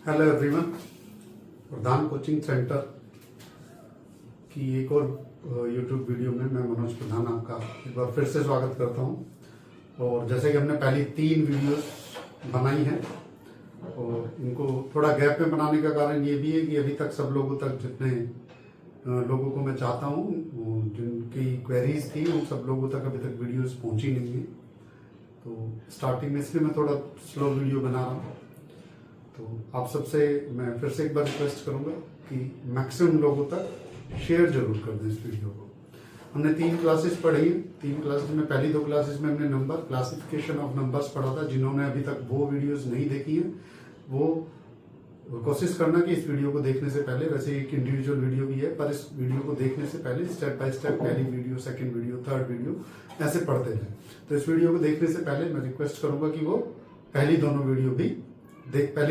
Hello everyone, प्रधान coaching centre की एक और यूट्यूब वीडियो में मैं मनोज प्रधान आपका एक बार फिर से स्वागत करता हूं। और जैसे कि हमने पहली 3 वीडियोस बनाई हैं और इनको थोड़ा गैप में बनाने का कारण ये भी है कि अभी तक सब लोगों तक जितने लोगों को मैं चाहता हूं जिनकी क्वेरीज थी उन सब लोगों तक अभी तक वीडियोस पहुंची नहीं है। तो स्टार्टिंग में इसलिए मैं थोड़ा स्लो वीडियो बना रहा हूँ। तो आप सबसे मैं फिर से एक बार रिक्वेस्ट करूंगा कि मैक्सिमम लोगों तक शेयर जरूर कर दें इस वीडियो को। हमने 3 क्लासेस पढ़ी हैं। 3 क्लासेस में पहली 2 क्लासेस में हमने नंबर क्लासिफिकेशन ऑफ नंबर्स पढ़ा था। जिन्होंने अभी तक वो वीडियोस नहीं देखी है वो कोशिश करना कि इस वीडियो को देखने से पहले, वैसे एक इंडिविजुअल वीडियो भी है पर इस वीडियो को देखने से पहले स्टेप बाय स्टेप पहली video, second video, third video ऐसे पढ़ते जाए। तो इस वीडियो को देखने से पहले मैं रिक्वेस्ट करूंगा कि वो पहली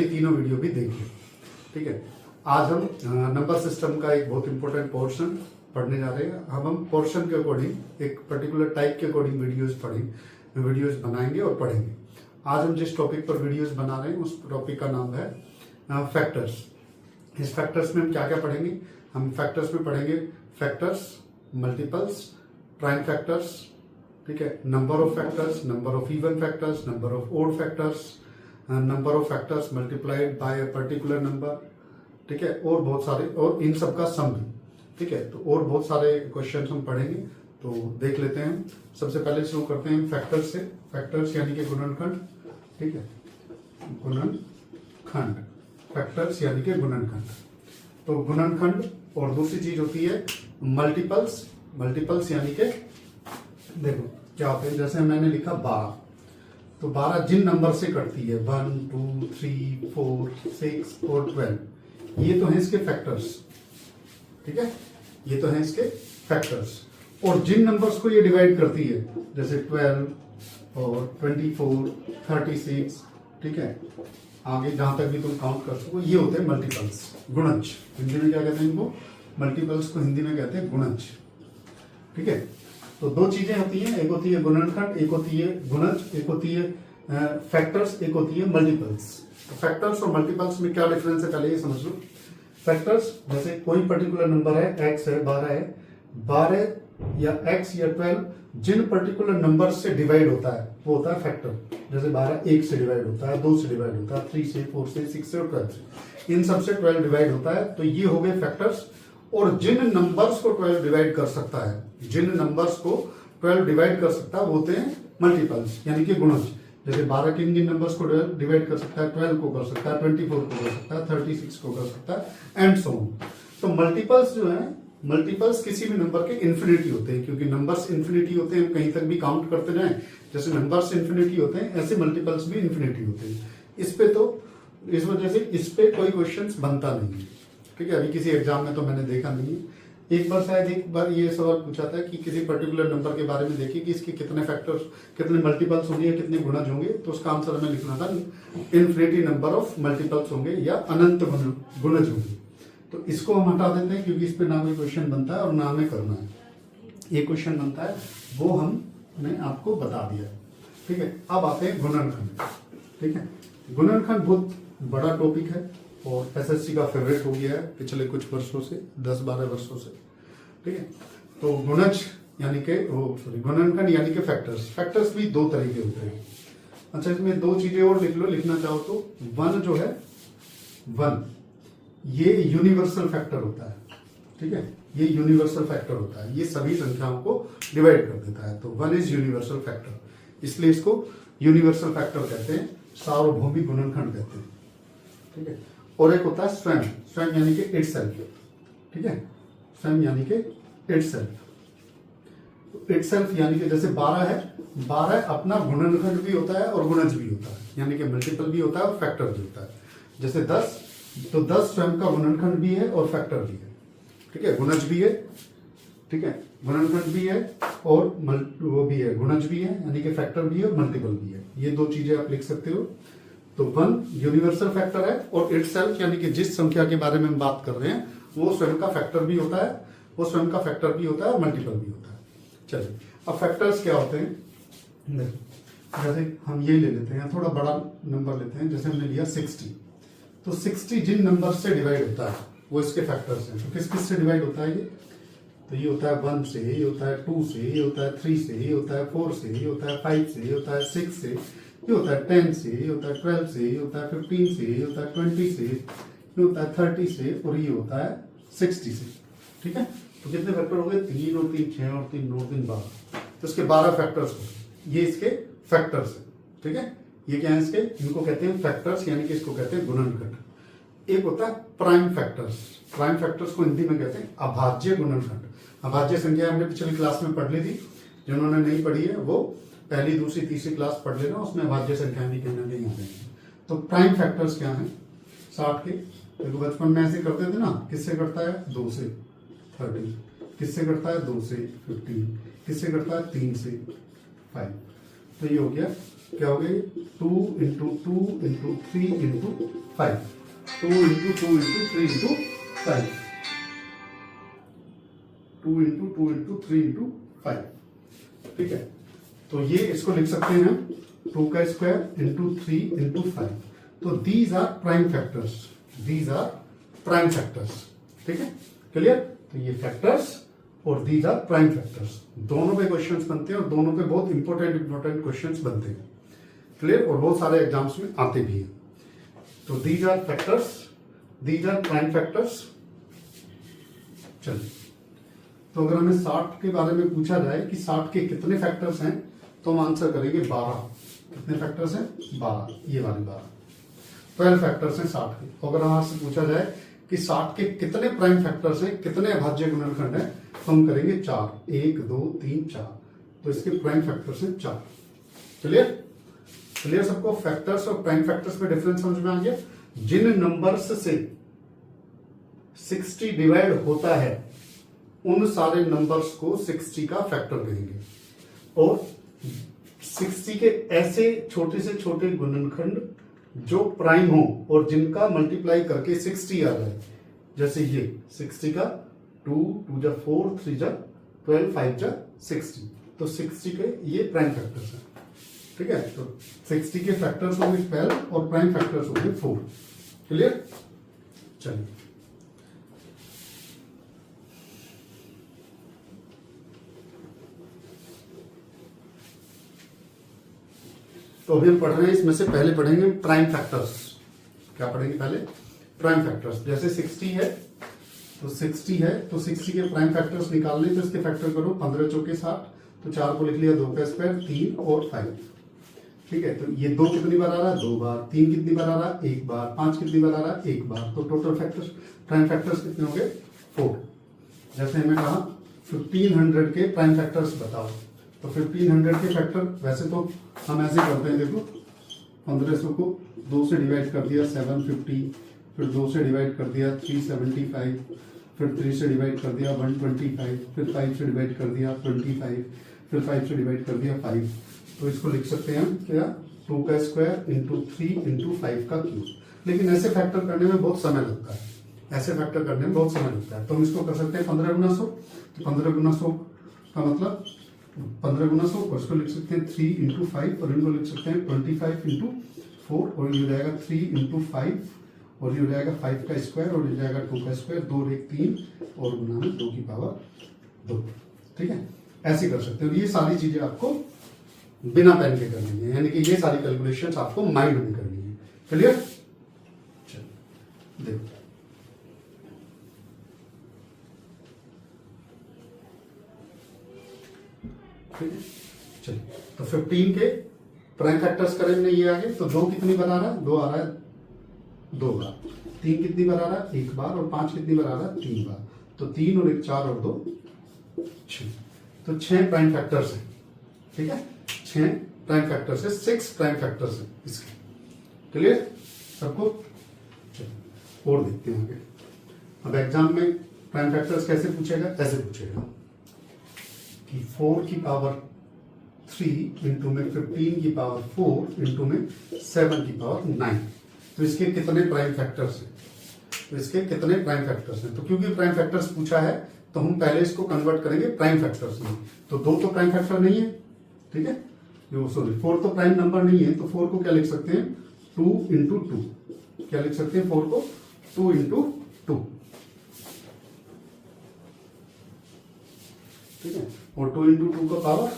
तीनों वीडियो भी देखिए। ठीक है, आज हम नंबर सिस्टम का एक बहुत इंपॉर्टेंट पोर्शन पढ़ने जा रहे हैं। अब हम पोर्शन के अकॉर्डिंग एक पर्टिकुलर टाइप के अकॉर्डिंग वीडियोस बनाएंगे और पढ़ेंगे। आज हम जिस टॉपिक पर वीडियोस बना रहे हैं उस टॉपिक का नाम है फैक्टर्स। इस फैक्टर्स में हम क्या क्या पढ़ेंगे? हम फैक्टर्स में पढ़ेंगे फैक्टर्स, मल्टीपल्स, प्राइम फैक्टर्स, ठीक है, number of factors, number of even factors, number of odd factors, number of factors multiplied by a particular number, ठीक है, और बहुत सारे, और इन सब का सम भी, ठीक है। तो और बहुत सारे क्वेश्चन हम पढ़ेंगे, तो देख लेते हैं। सबसे पहले शुरू करते हैं फैक्टर्स से। फैक्टर्स यानी कि गुणनखंड, ठीक है, गुणनखंड, फैक्टर्स यानी कि गुणनखंड। तो गुणनखंड और दूसरी चीज होती है मल्टीपल्स। मल्टीपल्स यानी कि देखो क्या होते हैं, जैसे मैंने लिखा 12, तो 12 जिन नंबर से कटती है 1, 2, 3, 4, 6 और 12, ये तो है इसके फैक्टर्स, ठीक है, ये तो है इसके फैक्टर्स। और जिन नंबर्स को ये डिवाइड करती है जैसे 12 और 24, 36, ठीक है, आगे जहां तक भी तुम काउंट कर सको, ये होते हैं मल्टीपल्स, गुणज। हिंदी में क्या कहते हैं इनको? मल्टीपल्स को हिंदी में कहते हैं गुणज, ठीक है। तो 2 चीजें होती हैं, एक होती है गुणनखंड, एक होती है गुणज, एक होती है फैक्टर्स, एक होती है मल्टीपल्स। तो फैक्टर्स और मल्टीपल्स में क्या डिफरेंस है पहले ये समझ लो। फैक्टर्स जैसे कोई पर्टिकुलर नंबर है, x है, 12 है, 12 या x या 12 जिन पर्टिकुलर नंबर से डिवाइड होता है वो होता है फैक्टर। जैसे 12 1 से डिवाइड होता है, 2 से डिवाइड होता है, 3 से, 4 से, 6 से और 12 से, इन सब से 12 डिवाइड होता है, तो ये हो गए फैक्टर्स। और जिन नंबर्स को 12 डिवाइड कर सकता है, जिन नंबर्स को 12 डिवाइड कर सकता है वो होते हैं मल्टीपल्स यानी कि गुणज। जैसे 12 किन किन नंबर्स को डिवाइड कर सकता है? 12 को कर सकता है, 24 को कर सकता है, 36 को कर सकता है, एंड सो ऑन। तो मल्टीपल्स जो है, मल्टीपल्स किसी भी नंबर के इन्फिनिटी होते हैं, क्योंकि नंबर्स इन्फिनिटी होते हैं, कहीं तक भी काउंट करते जाएं, जैसे नंबर्स इन्फिनिटी होते हैं ऐसे मल्टीपल्स भी इन्फिनिटी होते हैं। इस पे तो इस वजह से इस पे कोई क्वेश्चन बनता नहीं है, ठीक है। अभी किसी एग्जाम में तो मैंने देखा नहीं है। एक बार शायद एक बार ये सवाल पूछा था कि किसी पर्टिकुलर नंबर के बारे में देखिए कि इसके कितने फैक्टर्स, कितने मल्टीपल्स होंगे, कितने गुणज होंगे, तो उसका आंसर हमें लिखना था इन्फिनिटी नंबर ऑफ मल्टीपल्स होंगे या अनंत गुणज होंगे। तो इसको हम हटा देते हैं क्योंकि इस पे ना कोई क्वेश्चन बनता है और ना हमें करना है। ये क्वेश्चन बनता है वो हमने आपको बता दिया, ठीक है। अब आते हैं गुणनखंड, ठीक है। गुणनखंड बहुत बड़ा टॉपिक है और एसएससी का फेवरेट हो गया है पिछले कुछ वर्षों से, 10-12 वर्षों से, ठीक है। तो गुणज यानी कि गुणनखंड यानी कि फैक्टर्स। फैक्टर्स भी 2 तरह के होते हैं। अच्छा, इसमें 2 चीजें और लिख लो, लिखना चाहो तो 1 जो है, 1 ये यूनिवर्सल फैक्टर होता है, ठीक है, ये यूनिवर्सल फैक्टर होता है, ये सभी संख्याओं को डिवाइड कर देता है। तो 1 इज यूनिवर्सल फैक्टर, इसलिए इसको यूनिवर्सल फैक्टर कहते हैं, सार्वभौमिक गुणनखंड कहते हैं, ठीक है। और एक होता है स्वयं, स्वयं यानी कि इटसेल्फ, ठीक है, स्वयं यानी कि इटसेल्फ। इटसेल्फ यानी कि जैसे 12 है, 12 अपना गुणनखंड भी होता है और गुणज भी होता है, यानी कि मल्टीपल भी होता है और फैक्टर भी होता है। जैसे 10, तो 10 स्वयं का गुणनखंड भी है और फैक्टर भी है, ठीक है, गुणज भी है, ठीक है, गुणनखंड भी है और वो भी है, गुणज भी है यानी कि फैक्टर भी है और मल्टीपल भी है। ये 2 चीजें आप लिख सकते हो। तो 1 यूनिवर्सल फैक्टर है और इटसेल्फ यानी कि जिस संख्या के बारे में हम बात कर रहे हैं वो स्वयं का फैक्टर भी होता है, वो स्वयं का फैक्टर भी होता है और मल्टीपल भी होता है। चलिए, अब फैक्टर्स क्या होते हैं? जैसे हम ये ले लेते हैं, थोड़ा बड़ा नंबर लेते हैं, जैसे हमने लिया 60, तो तो 60 जिन नंबर से डिवाइड होता है वो इसके फैक्टर्स हैं। तो किस किस से डिवाइड होता है ये? तो ये होता है 1 से, ये होता है 2 से, ये होता है 3 से, ये होता है 4 से, ये होता है 5 से, ये होता है 6 से, ये होता है 10 से, ये होता है 12 से, ये होता है 15 से, ये होता है 20 से, ये होता है 30 से और ये होता है 60 से। ठीक है, तो कितने फैक्टर हो गए? 3 और 3 6 और 3 9 3 12। तो इसके 12 फैक्टर्स हो गए। ये इसके फैक्टर्स है। ठीक है, ये क्या है इसके? इनको कहते हैं फैक्टर्स, यानी कि इसको कहते हैं गुणनखंड। एक होता है प्राइम फैक्टर्स। प्राइम फैक्टर्स को हिंदी में कहते हैं अभाज्य गुणनखंड। अभाज्य संख्या हमने पिछली क्लास में पढ़ ली थी। जिन्होंने नहीं पढ़ी है वो पहली, दूसरी, तीसरी क्लास पढ़ लेना, उसमें अभाज्य संख्याएं भी कहना नहीं आते हैं। तो प्राइम फैक्टर्स क्या है? 60 के, देखो बचपन में ऐसे करते थे ना, किससे करता है? 2 से 30, किससे करता है? 2 से 15, किससे करता है? 3 से 5। तो ये हो गया, क्या हो गया? 2 into 2 into 3 into 5, 2 into 2 into 3 into 5, 2 into 2 into 3 into 5। ठीक है, तो ये इसको लिख सकते हैं 2 का स्क्वायर इंटू 3 इंटू 5। तो these are prime factors, these are prime factors. ठीक है, क्लियर? तो ये फैक्टर्स और दीज आर प्राइम फैक्टर्स, दोनों पे क्वेश्चंस बनते हैं और दोनों पे बहुत इंपॉर्टेंट क्वेश्चंस बनते हैं। क्लियर? और बहुत सारे एग्जाम्स में आते भी हैं। तो these are factors, these are prime factors. चलिए, तो अगर हमें 60 के बारे में पूछा जाए कि 60 के कितने फैक्टर्स हैं, तो हम आंसर करेंगे 12। कितने फैक्टर्स हैं? 12, ये वाले 12, 12 फैक्टर्स हैं 60 के। तो अगर हमसे पूछा जाए कि 60 के कितने प्राइम फैक्टर्स हैं, कितने अभाज्य गुणनखंड हैं, तो हम करेंगे 4, 1 2 3 4। तो इसके प्राइम फैक्टर्स हैं 4। क्लियर? क्लियर सबको? फैक्टर्स और प्राइम फैक्टर्स में डिफरेंस समझ में आ गया? जिन नंबर्स से 60 डिवाइड होता है उन सारे नंबर्स को 60 का फैक्टर कहेंगे, और 60 के ऐसे छोटे से छोटे गुणनखंड जो प्राइम हो और जिनका मल्टीप्लाई करके 60 आ जाए, जैसे ये 60 का 2 2 जा 4 3 जा 12 5 जा 60। तो 60 के ये प्राइम फैक्टर्स हैं। ठीक है, तो 60 के फैक्टर्स होंगे 12 और प्राइम फैक्टर्स होंगे 4। क्लियर? चलिए, तो अभी हम पढ़ रहे हैं, इसमें से पहले पढ़ेंगे प्राइम फैक्टर्स। क्या पढ़ेंगे पहले? Prime factors. जैसे 60 है तो 60 है तो 60 के प्राइम फैक्टर्स निकालने, तो इसके फैक्टर करो 15 चौके 60, तो 4 को लिख लिया 2 का स्क्वायर, 3 और 5। ठीक है, तो ये 2 कितनी बार आ रहा है? 2 बार। 3 कितनी बार आ रहा है? 1 बार। 5 कितनी बार आ रहा है? 1 बार। तो टोटल फैक्टर्स, प्राइम फैक्टर्स कितने हो गए? 4। जैसे हमें कहा 1500 के प्राइम फैक्टर्स बताओ, तो 1500 के फैक्टर वैसे तो हम ऐसे करते हैं, देखो 1500 को 2 से डिवाइड कर दिया 750, फिर 2 से डिवाइड कर दिया 375, फिर 3 से डिवाइड कर दिया 125, फिर 5 से डिवाइड कर दिया 25, फिर 5 से डिवाइड कर दिया 5। तो इसको लिख सकते हैं हम क्या? 2 का स्क्वायर इंटू 3 इंटू 5 का क्यूब। लेकिन ऐसे फैक्टर करने में बहुत समय लगता है, ऐसे फैक्टर करने में बहुत समय लगता है। तो हम इसको कर सकते हैं 15 गुना 100। तो 15 गुना 100 का मतलब 15 गुना 100, और इसको लिख सकते हैं 3 इंटू 5, और इनको लिख सकते हैं 25 इंटू 4, और ये हो जाएगा 3 इंटू 5, और ये हो जाएगा 5 का स्क्वायर, और ये जाएगा 2 का स्क्वायर, 2 और 1 3, और गुना में 2 की पावर 2। ठीक है, ऐसे कर सकते हो। ये सारी चीजें आपको बिना पेन के करनी है, यानी कि ये सारी कैलकुलेशंस आपको माइंड में करनी है। क्लियर? चलो देखो, ठीक है, चलिए, तो 15 के प्राइम फैक्टर्स करेंगे ये आगे। तो 2 कितनी बार आ रहा है? 2 आ रहा है 2 बार। 3 कितनी बार आ रहा है? 1 बार। और 5 कितनी बार आ रहा है? 3 बार। तो 3 और 1 4 और 2 6। तो 6 प्राइम फैक्टर्स हैं। ठीक है, 6 प्राइम फैक्टर्स है, 6 प्राइम फैक्टर्स है इसके। क्लियर सबको? चलिए और देखते हैं आगे। अब एग्जाम में प्राइम फैक्टर्स कैसे पूछेगा? ऐसे पूछेगा कि 4 की पावर 3 इंटू में 15 की पावर 4 इंटू में 7 की पावर 9। तो इसके कितने प्राइम फैक्टर्स हैं? तो इसके कितने प्राइम फैक्टर्स हैं? तो क्योंकि प्राइम फैक्टर्स पूछा है तो हम पहले इसको कन्वर्ट करेंगे प्राइम फैक्टर्स में। तो 2 तो प्राइम फैक्टर नहीं है, ठीक है, जो सॉरी 4 तो प्राइम नंबर नहीं है, तो 4 को क्या लिख सकते हैं? 2 इंटू 2। क्या लिख सकते हैं 4 को 2 इंटू 2, ठीक है, और 2 इंटू 2 का पावर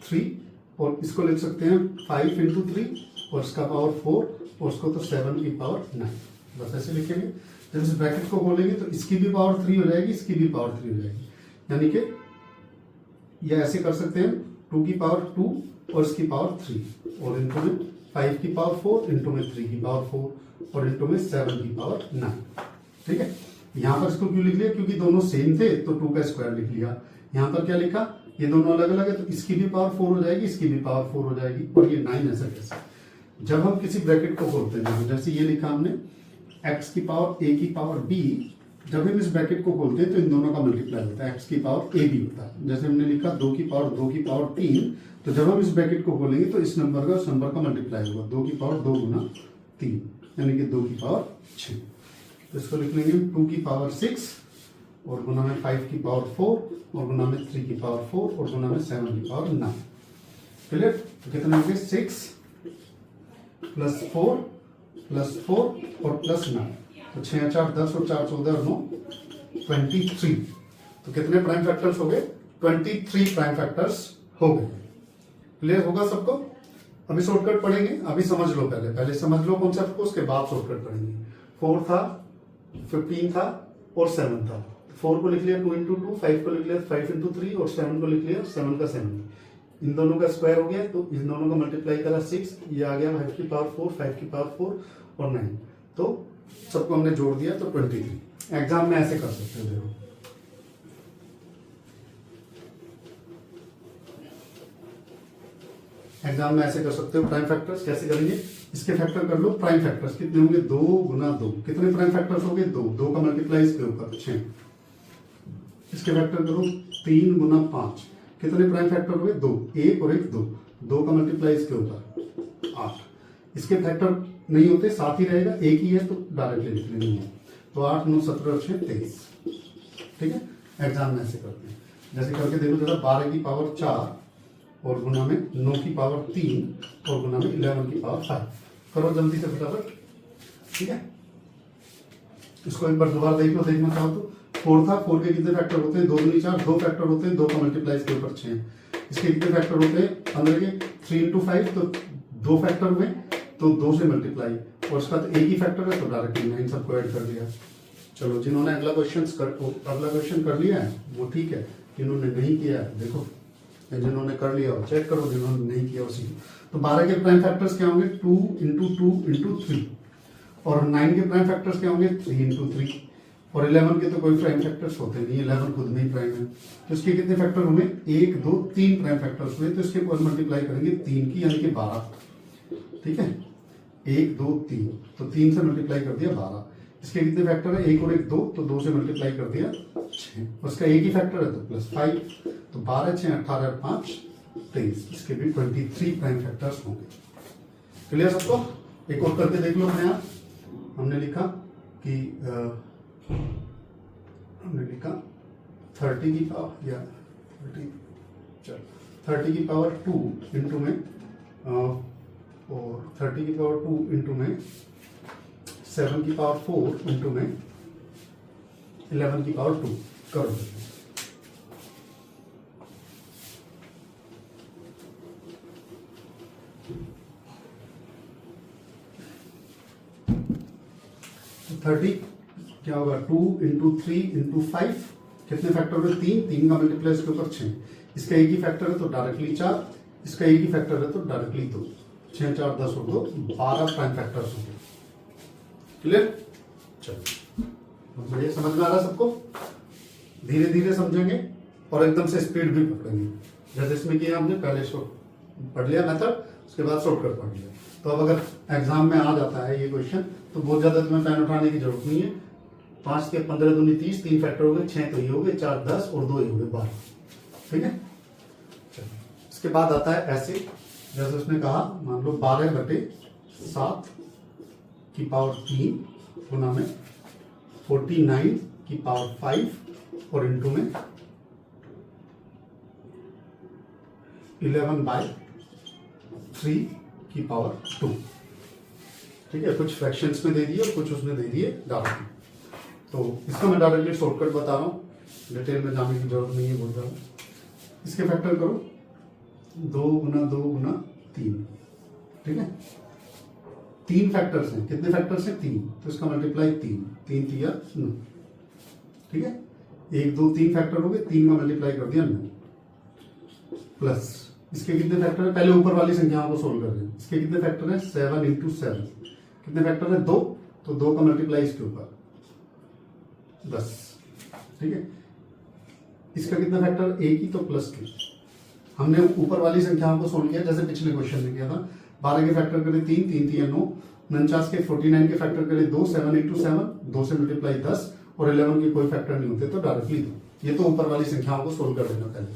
3, और इसको लिख सकते हैं 5 इंटू 3 और इसका पावर 4 और उसको तो 7 की पावर 9, बस ऐसे लिखेंगे। जब इस ब्रैकेट को खोलेंगे तो इसकी भी पावर 3 हो जाएगी, इसकी भी पावर 3 हो जाएगी, यानी कि ये ऐसे कर सकते हैं 2 की पावर 2 और इसकी पावर 3 और इंटू में 5 की पावर 4 इंटू में 3 की पावर 4 और इंटू में 7 की पावर 9, ठीक है। यहाँ पर इसको क्यों लिख लिया, क्योंकि दोनों सेम थे तो 2 का स्क्वायर लिख लिया। यहाँ पर क्या लिखा, ये दोनों अलग अलग है तो इसकी भी पावर 4 हो जाएगी, इसकी भी पावर 4 हो जाएगी, और ये 9 ऐसा कैसे। जब हम किसी ब्रैकेट को खोलते हैं, जैसे ये लिखा हमने x की पावर a की पावर b, जब हम इस ब्रैकेट को खोलते हैं तो इन दोनों का मल्टीप्लाई होता है, x की पावर a b होता है। जैसे हमने लिखा 2 की पावर 3, तो जब हम इस ब्रैकेट को खोलेंगे तो इस नंबर का उस नंबर का मल्टीप्लाई होगा, 2 की पावर 2 गुना 3 यानी कि 2 की पावर 6। तो इसको लिख लेंगे 2 की पावर 6 और गुना में 5 की पावर 4 और गुना में 3 की पावर 4 और गुना में 7 की पावर 9, क्लियर। तो कितने होंगे 6 प्लस 4 प्लस 4 और प्लस 9, तो 6 4 10 और 4 14 और 9 23। तो कितने प्राइम फैक्टर्स हो गए, 23 प्राइम फैक्टर्स हो गए। क्लियर होगा सबको। अभी शॉर्टकट पढ़ेंगे, अभी समझ लो, पहले समझ लो कॉन्सेप्ट को, उसके बाद शॉर्टकट पढ़ेंगे। 4 था, 15 था और 7 था। 4 को लिख लिया 2 इंटू 2, 5 को लिख लिया 5 इंटू 3 और 7 को लिख लिया 7 का 7। इन दोनों का स्क्वायर हो गया तो इन दोनों का मल्टीप्लाई करा 6, ये आ गया 5 की पावर 4, 5 की पावर 4 और 9, तो सबको हमने जोड़ दिया तो 23। एग्जाम में ऐसे कर सकते हो, देखो एग्जाम में ऐसे कर सकते हो। प्राइम फैक्टर्स कैसे करेंगे, इसके फैक्टर कर लो। प्राइम फैक्टर्स कितने होंगे, 2 गुना 2, कितने प्राइम फैक्टर्स हो गए 2, 2 का मल्टीप्लाई इसके ऊपर 6। इसके फैक्टर करो 3 गुना 5, कितने प्राइम फैक्टर हुए 2, 1 और 1 2, 2 का मल्टीप्लाई इसके ऊपर 8। इसके फैक्टर नहीं होते, साथ ही रहेगा, एक ही है तो डायरेक्टली लिख लेंगे, तो 8 9 17 और 6 23, ठीक है। एग्जाम में ऐसे करते हैं, जैसे करके देखो जरा, 12 की पावर 4 और गुना में 9 की पावर 3 और गुना में 11 की पावर 5, करो जल्दी से फटाफट, ठीक है। इसको एक बार दोबारा देख लो, देखना चाहो तो। 4 था, 4 के कितने फैक्टर होते हैं, 2 दूनी 4, 2 फैक्टर होते हैं, 2 का मल्टीप्लाई इसके ऊपर 6। इसके कितने फैक्टर होते हैं 15 के, 3 इंटू 5 तो 2 फैक्टर हुए तो 2 से मल्टीप्लाई, और इसका तो एक ही फैक्टर है तो डायरेक्टली 9 सबको ऐड कर दिया। चलो, जिन्होंने अगला क्वेश्चन कर लिया है वो ठीक है, जिन्होंने नहीं किया है देखो, जिन्होंने कर लिया हो चेक करो, जिन्होंने नहीं किया उसी। तो 12 के प्राइम फैक्टर्स क्या होंगे 2 इंटू 2 इंटू 3, और 9 के प्राइम फैक्टर्स क्या होंगे 3 इंटू 3, और 11 के तो कोई प्राइम फैक्टर्स होते नहीं, 11 खुद में ही प्राइम है, तो इसके कितने फैक्टर हुए 1 2 3 प्राइम फैक्टर्स हुए, तो इसके ऊपर मल्टीप्लाई करेंगे 3 की यानी कि 12, ठीक है। 1 2 3, तो 3 से मल्टीप्लाई कर दिया 12। इसके कितने फैक्टर है 1 और 1 2, तो 2 से मल्टीप्लाई कर दिया 6, उसका एक ही फैक्टर है तो प्लस 5, तो 12 6 18 और 5 23, इसके भी 23 प्राइम फैक्टर्स होंगे। क्लियर सबको। एक और करके देख लो अपने आप। हमने लिखा कि हमने लिखा 30 की पावर या 30 की पावर 2 इंटू में और 30 की पावर 2 इंटू में 7 की पावर 4 इंटू में 11 की पावर 2 करो। तो 30 क्या होगा 2 इंटू 3 इंटू 5, कितने फैक्टर हुए 3 का मल्टीप्लाई इसके ऊपर 6, इसका एक ही फैक्टर है तो डायरेक्टली 4, इसका एक ही फैक्टर है तो डायरेक्टली 2, 6 4 10 और 2 12 प्राइम फैक्टर्स होंगे। क्लियर। चलो, बढ़िया, समझ में आ रहा है सबको। धीरे धीरे समझेंगे और एकदम से स्पीड भी पकड़ेंगे, जैसे इसमें किया हमने, पहले शॉर्ट पढ़ लिया मेथड, उसके बाद शॉर्टकट पढ़ लिया। तो अब अगर एग्जाम में आ जाता है ये क्वेश्चन तो बहुत ज्यादा तुम्हें पेन उठाने की जरूरत नहीं है। 5 के 15 दूनी 30, 3 फैक्टर हो गए, 6 तो ये हो गए, 4 10 और 2 ये हो गए 12, ठीक है। चलो, इसके बाद आता है ऐसे, जैसे उसने कहा मान लो 12/7 की पावर 3 गुना में 49 की पावर 5 और इंटू में 11/3 की पावर 2, ठीक है, कुछ फ्रैक्शंस में दे दिए और कुछ उसने दे दिए डायरेक्टली। तो इसका मैं डायरेक्टली शॉर्टकट बता रहा हूँ, डिटेल में जाने की जरूरत नहीं है बोल रहा हूँ। इसके फैक्टर करो 2 गुना 2 गुना 3, ठीक है। 3 फैक्टर्स हैं, कितने फैक्टर्स हैं 3, तो इसका मल्टीप्लाई 3 3 3 9, ठीक है। 1 2 3 फैक्टर हो गए, 3 का मल्टीप्लाई कर दिया 9, प्लस इसके कितने फैक्टर है, पहले ऊपर वाली संख्याओं को सोल्व कर रहे हैं। इसके कितने फैक्टर है 7 इंटू 7, कितने फैक्टर है 2, तो 2 का मल्टीप्लाई इसके ऊपर 10, ठीक है। इसका कितना फैक्टर एक ही, तो प्लस 2। हमने ऊपर वाली संख्याओं को सोल्व किया जैसे पिछले क्वेश्चन में किया था। 12 के फैक्टर करे 3 3 3 9, 49 के 49 के फैक्टर करे 2, 7 इंटू 7, 2 से मल्टीप्लाई 10, और 11 के कोई फैक्टर नहीं होते तो डायरेक्टली 2। ये तो ऊपर वाली संख्याओं को सोल्व कर देना पहले।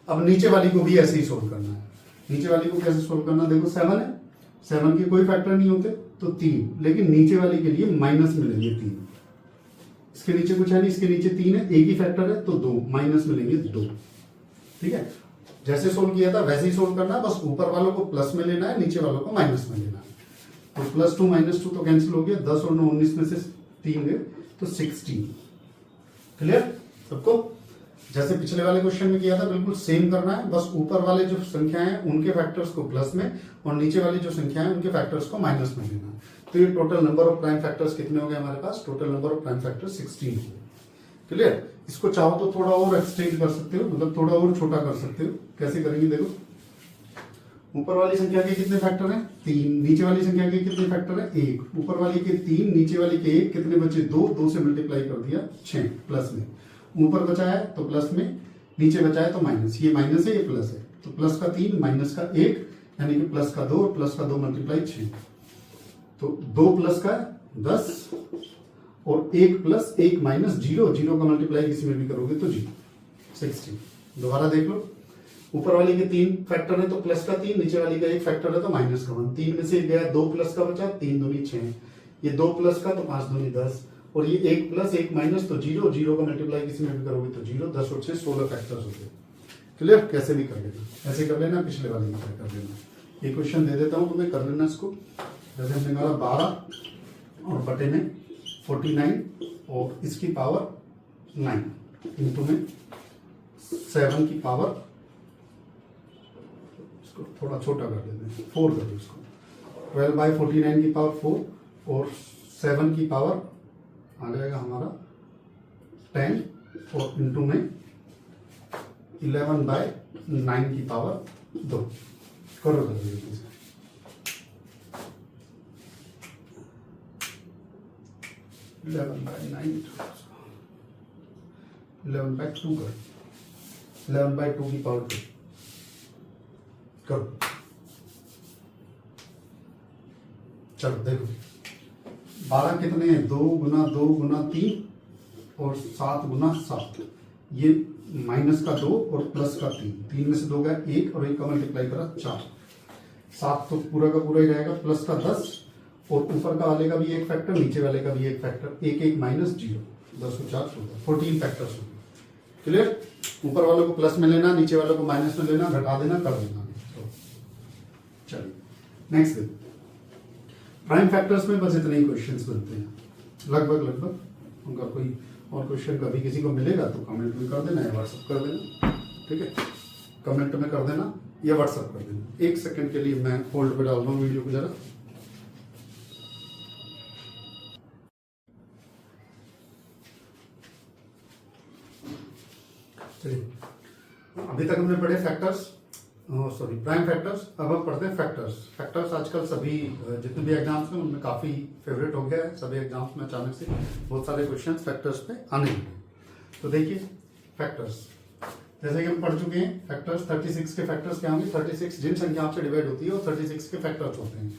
अब नीचे वाली को भी ऐसे ही सोल्व करना है। नीचे वाली को कैसे सोल्व करना, देखो 7 है, 7 के कोई फैक्टर नहीं होते तो 3, लेकिन नीचे वाली के लिए माइनस मिलेंगे 3। इसके नीचे कुछ है नहीं, इसके नीचे 3 है, एक ही फैक्टर है तो 2, माइनस मिलेंगे 2, ठीक है। जैसे सोल्व किया था वैसे ही सोल्व करना है, बस ऊपर वालों को प्लस में लेना है, नीचे वालों को माइनस में लेना है। तो +2 -2 तो कैंसिल हो गया, 10 और 9 19 में से 3 गए तो 16। क्लियर सबको? जैसे पिछले वाले क्वेश्चन में किया था बिल्कुल सेम करना है, बस ऊपर वाले जो संख्याएं हैं उनके फैक्टर्स को प्लस में और नीचे वाली जो संख्याएं हैं उनके फैक्टर्स को माइनस में लेना है। तो ये total number of prime factors कितने हो गए हमारे पास, total number of prime factors 16 हो गए। क्लियर? इसको चाहो तो थोड़ा और एक्सटेंड कर सकते हो, मतलब थोड़ा और छोटा कर सकते हो। कैसे करेंगे देखो, ऊपर वाली संख्या के कितने फैक्टर हैं 3, नीचे वाली संख्या के कितने फैक्टर है 1, ऊपर वाली के 3, नीचे वाली के 1, कितने बचे 2, 2 से मल्टीप्लाई कर दिया 6 प्लस में, ऊपर बचा है तो प्लस में, नीचे बचा है तो माइनस, ये माइनस है ये प्लस है, तो प्लस का 3 माइनस का 1 यानी कि प्लस का 2 और प्लस का 2 मल्टीप्लाई 6, तो 2 प्लस का 10 और 1 प्लस 1 माइनस 0, 0 का मल्टीप्लाई किसी में भी करोगे तो 0, 16। दोबारा देख लो, ऊपर वाली के 3 फैक्टर है तो प्लस का 3, नीचे वाली का 1 फैक्टर है तो माइनस का 1, 3 में से गया 2 प्लस का बचा, 3 दूनी 6, ये 2 प्लस का तो 5 दूनी 10, और ये 1 प्लस 1 माइनस तो 0, 0 का मल्टीप्लाई किसी में भी करोगे तो 0, 10 और 6 16 फैक्टर्स होते हैं। क्लियर? कैसे भी कर लेना, ऐसे कर लेना, पिछले वाले में कर लेना। ये क्वेश्चन दे देता हूं तुम्हें, कर लेना इसको। जैसे हमने कहा 12 और बटे में 49 और इसकी पावर 9 इंटू में 7 की पावर, इसको थोड़ा छोटा कर देते हैं 4 कर दो इसको, 12/49 की पावर 4 और 7 की पावर आ जाएगा हमारा 10 और इंटू में 11/9 की पावर 2 करो कर दीजिए। 11/9 11/2 कर, 11/2 की पावर 2 करो। चलो देखो 12 कितने हैं, 2 गुना 2 गुना 3 और 7 गुना 7, ये माइनस का 2 और प्लस का 3, 3 में से 2 गया 1 और 1 का मल्टीप्लाई करा 4, 7 तो पूरा का पूरा ही रहेगा, प्लस का 10 और ऊपर का वाले का भी एक फैक्टर, नीचे वाले का भी एक फैक्टर, 1 1 माइनस 0, 10 और 4 16, 14 फैक्टर्स हो गए। क्लियर? ऊपर वालों को प्लस में लेना, नीचे वालों को माइनस में लेना, घटा देना, कर देना। चलिए नेक्स्ट देखो, प्राइम फैक्टर्स में बस इतने ही क्वेश्चंस बनते हैं लगभग। उनका कोई और क्वेश्चन कभी किसी को मिलेगा तो कमेंट में कर देना या व्हाट्सएप कर देना, ठीक है? कमेंट में कर देना या व्हाट्सएप कर देना। 1 सेकंड के लिए मैं होल्ड पे डाल रहा हूँ वीडियो को जरा। चलिए, अभी तक हमने पढ़े फैक्टर्स, सॉरी प्राइम फैक्टर्स, अब हम पढ़ते हैं फैक्टर्स। फैक्टर्स आजकल सभी जितने भी एग्जाम्स हैं उनमें काफ़ी फेवरेट हो गया है, सभी एग्जाम्स में अचानक से बहुत सारे क्वेश्चन फैक्टर्स पे आने लगे। तो देखिए फैक्टर्स, जैसे कि हम पढ़ चुके हैं फैक्टर्स, 36 के फैक्टर्स क्या होंगे, 36 जिन संख्याओं से डिवाइड होती है और 36 के फैक्टर्स होते हैं।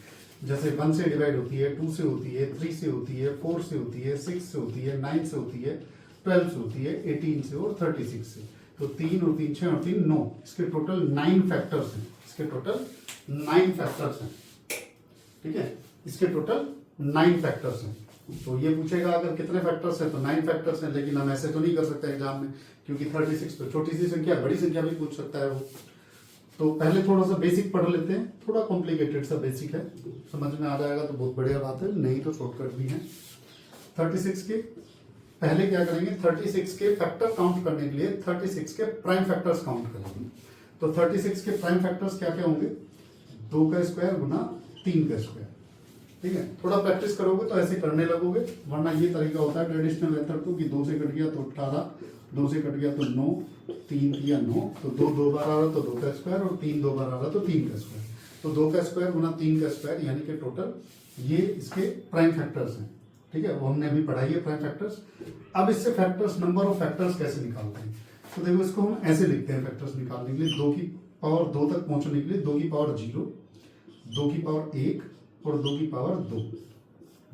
जैसे 1 से डिवाइड होती है, 2 से होती है, 3 से होती है, 4 से होती है, 6 से होती है, 9 से होती है, 12 से होती है, 18 से और 36 से। तो 3 और 3 6 और 3 9, इसके टोटल 9 फैक्टर्स हैं, इसके टोटल 9 फैक्टर्स हैं, ठीक है? इसके टोटल 9 फैक्टर्स हैं। तो ये पूछेगा अगर कितने फैक्टर्स हैं तो 9 फैक्टर्स हैं, लेकिन हम ऐसे तो नहीं कर सकते एग्जाम में, क्योंकि 36 तो छोटी सी संख्या, बड़ी संख्या भी पूछ सकता है वो। तो पहले थोड़ा सा बेसिक पढ़ लेते हैं, थोड़ा कॉम्प्लिकेटेड सा बेसिक है, समझ में आ जाएगा तो बहुत बढ़िया बात है, नहीं तो शॉर्टकट भी है। 36 के पहले क्या करेंगे, 36 के फैक्टर काउंट करने के लिए 36 के प्राइम फैक्टर्स काउंट करेंगे। तो 36 के प्राइम फैक्टर्स क्या क्या होंगे, 2 का स्क्वायर गुना 3 का स्क्वायर। ठीक है, थोड़ा प्रैक्टिस करोगे तो ऐसे करने लगोगे, वरना ये तरीका होता है ट्रेडिशनल मेथड को कि 2 से कट गया तो 18, 2 से कट गया तो 9, 3 किया 9, तो 2 2 बार आ रहा तो 2 का स्क्वायर, और 3 2 बार आ रहा तो 3 का स्क्वायर। तो 2 का स्क्वायर गुना 3 का स्क्वायर यानी कि टोटल ये इसके प्राइम फैक्टर्स हैं। ठीक है, वो हमने अभी पढ़ाई है प्राइम फैक्टर्स। अब इससे फैक्टर्स, नंबर ऑफ फैक्टर्स कैसे निकालते हैं, तो देखो इसको हम ऐसे लिखते हैं फैक्टर्स निकालने के लिए, 2 की पावर 2 तक पहुंचने के लिए 2 की पावर 0, 2 की पावर 1 और 2 की पावर 2।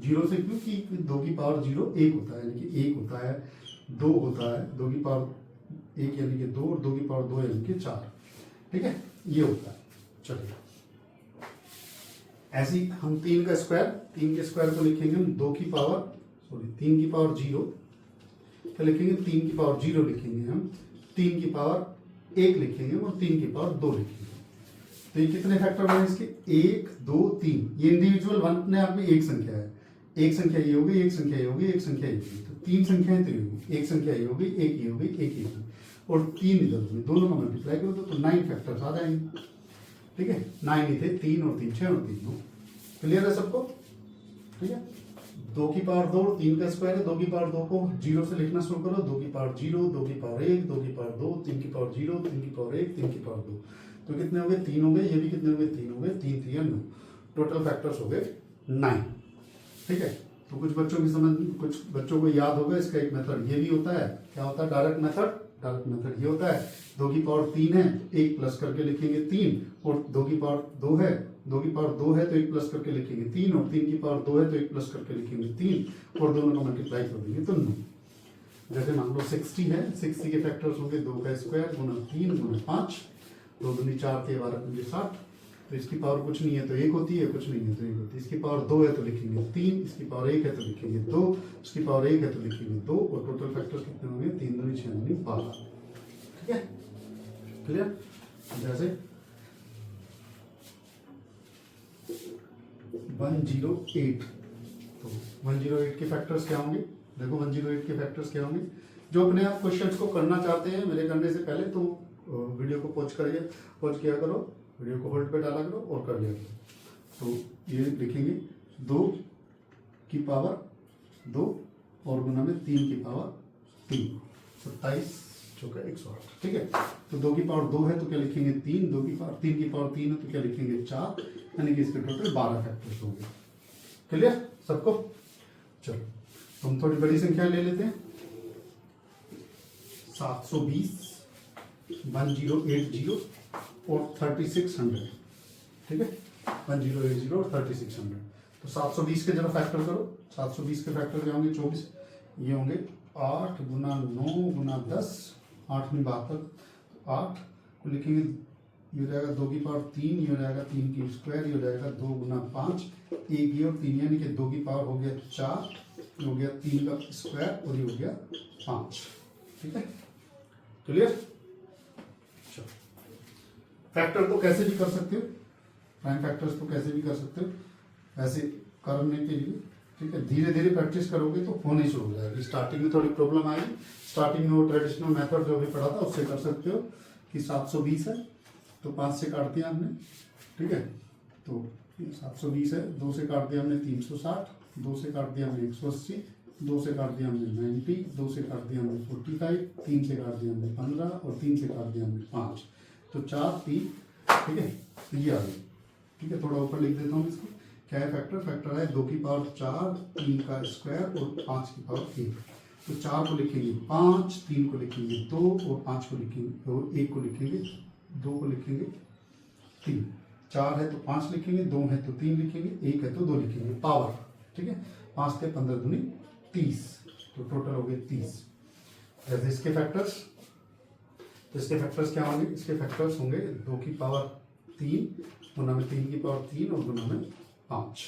0 से क्यों कि 2 की पावर 0 1 होता है, यानी कि 1 होता है, 2 होता है, 2 की पावर 1 यानी कि 2, और 2 की पावर 2 यानी कि 4। ठीक है, ये होता है। चलिए ऐसे ही हम 3 का स्क्वायर, 3 के स्क्वायर को लिखेंगे हम 2 की पावर 3 की पावर 0, क्या लिखेंगे, 3 की पावर 0 लिखेंगे हम, 3 की पावर 1 लिखेंगे और 3 की पावर 2 लिखेंगे। तो ये कितने फैक्टर बने इसके, 1 2 3। ये इंडिविजुअल अपने आप में एक संख्या है, एक संख्या ये होगी, एक संख्या ये होगी, एक संख्या ये होगी, तो 3 संख्याएं तो ये होगी, एक संख्या ये होगी, एक ये होगी, एक ये होगी, और 3 इधर होगी, दोनों का मल्टीप्लाई करो तो 9 फैक्टर्स आ जाएंगे। ठीक है, 9 ही थे, 3 और 3 6 और 3 9। क्लियर है सबको। ठीक है, 2 की पावर 2 3 का स्क्वायर है, 2 की पावर 2 को 0 से लिखना शुरू करो, 2 की पावर 0, 2 की पावर 1, 2 की पावर 2, 3 की पावर 0, 3 की पावर 1, 3 की पावर 2, तो कितने हो गए, 3 हो गए, ये भी कितने हो गए, 3 हो गए, 3 3 9, टोटल फैक्टर्स हो गए 9। ठीक है, तो कुछ बच्चों की समझ, कुछ बच्चों को याद होगा इसका एक मेथड ये भी होता है, क्या होता है, डायरेक्ट मेथड। डायरेक्ट मेथड ये होता है, 2 की पावर 3 है, 1 प्लस करके लिखेंगे 3, और 2 की पावर 2 है, 2 की पावर 2 है तो 1 प्लस करके लिखेंगे 3, और 3 की पावर 2 है तो 1 प्लस करके लिखेंगे 3, और दोनों का मल्टीप्लाई कर देंगे तो 9। जैसे मान लो 60 है, 60 के फैक्टर्स होंगे 2 का स्क्वायर गुना 3 गुना 5, 2 दूनी 4 थे, 12 दूनी 60, तो इसकी पावर कुछ नहीं है तो 1 होती है, कुछ नहीं है तो 1 होती है। इसकी पावर 2 है तो लिखेंगे 3, इसकी पावर 1 है तो लिखेंगे 2, इसकी पावर 1 है तो लिखेंगे 2, और टोटल फैक्टर्स कितने होंगे, 3 दूनी 6 दूनी 12। ठीक है, क्लियर। जैसे 108, तो 108 के फैक्टर्स क्या होंगे, देखो 108 के फैक्टर्स क्या होंगे। जो अपने आप क्वेश्चंस को करना चाहते हैं मेरे करने से पहले, तो वीडियो को पॉज करिए, पॉज किया करो, वीडियो को होल्ड पे डाला करो और कर लिया करो। तो ये लिखेंगे 2 की पावर 2 और गुना में 3 की पावर 3, 27 चौका 108। ठीक है, तो 2 की पावर 2 है तो क्या लिखेंगे 3, 2 की पावर 3 की पावर 3 है तो क्या लिखेंगे 4, यानी कि इसके टोटल 12 फैक्टर्स होंगे। क्लियर सबको। चलो हम थोड़ी बड़ी संख्या ले लेते हैं, 720, 1080 और 3600। ठीक है, 1080 और 3600। तो 720 के जरा फैक्टर करो, 720 के फैक्टर क्या होंगे, 24, ये होंगे 8 गुना 9 गुना 10, 8 में 72, 8 को लिखेंगे, ये हो जाएगा 2 की पावर 3, ये हो जाएगा 3 की स्क्वायर, ये हो जाएगा 2 गुना 5, 1 ये और 3, यानी कि 2 की पावर हो गया 4, हो गया 3 का स्क्वायर, और ये हो गया 5। ठीक है, क्लियर। फैक्टर तो कैसे भी कर सकते हो, प्राइम फैक्टर्स तो कैसे भी कर सकते हो ऐसे करने के लिए। ठीक है, धीरे धीरे प्रैक्टिस करोगे तो होने शुरू हो जाएगी। स्टार्टिंग में थोड़ी प्रॉब्लम आएगी, स्टार्टिंग में वो ट्रेडिशनल मेथड जो भी पढ़ा था उससे कर सकते हो कि 720 है तो 5 से काट दिया हमने। ठीक है, तो 720 है, 2 से काट दिया हमने 360, 2 से काट दिया हमने 180, 2 से काट दिया हमने 90, 2 से काट दिया हमने 45, 3 से काट दिया हमने 15 और 3 से काट दिया हमने 5, तो 4 3। ठीक है, ये आ गई। ठीक है, थोड़ा ऊपर लिख देता हूँ इसको, क्या है फैक्टर, फैक्टर है 2 की पावर 4, 3 का स्क्वायर और 5 की पावर 1। तो 4 को लिखेंगे 5, 3 को लिखेंगे 2 और 5 को लिखेंगे, और 1 को लिखेंगे, 2 को लिखेंगे 3। 4 है तो 5 लिखेंगे, 2 है तो 3 लिखेंगे, 1 है तो 2 लिखेंगे, पावर। ठीक है, 5 थे 15 दूनी 30, तो टोटल हो गए 30। जैसे इसके फैक्टर्स, तो इसके फैक्टर्स क्या होंगे, इसके फैक्टर्स होंगे 2 की पावर 3 गुना में 3 की पावर 3 और गुना में 5।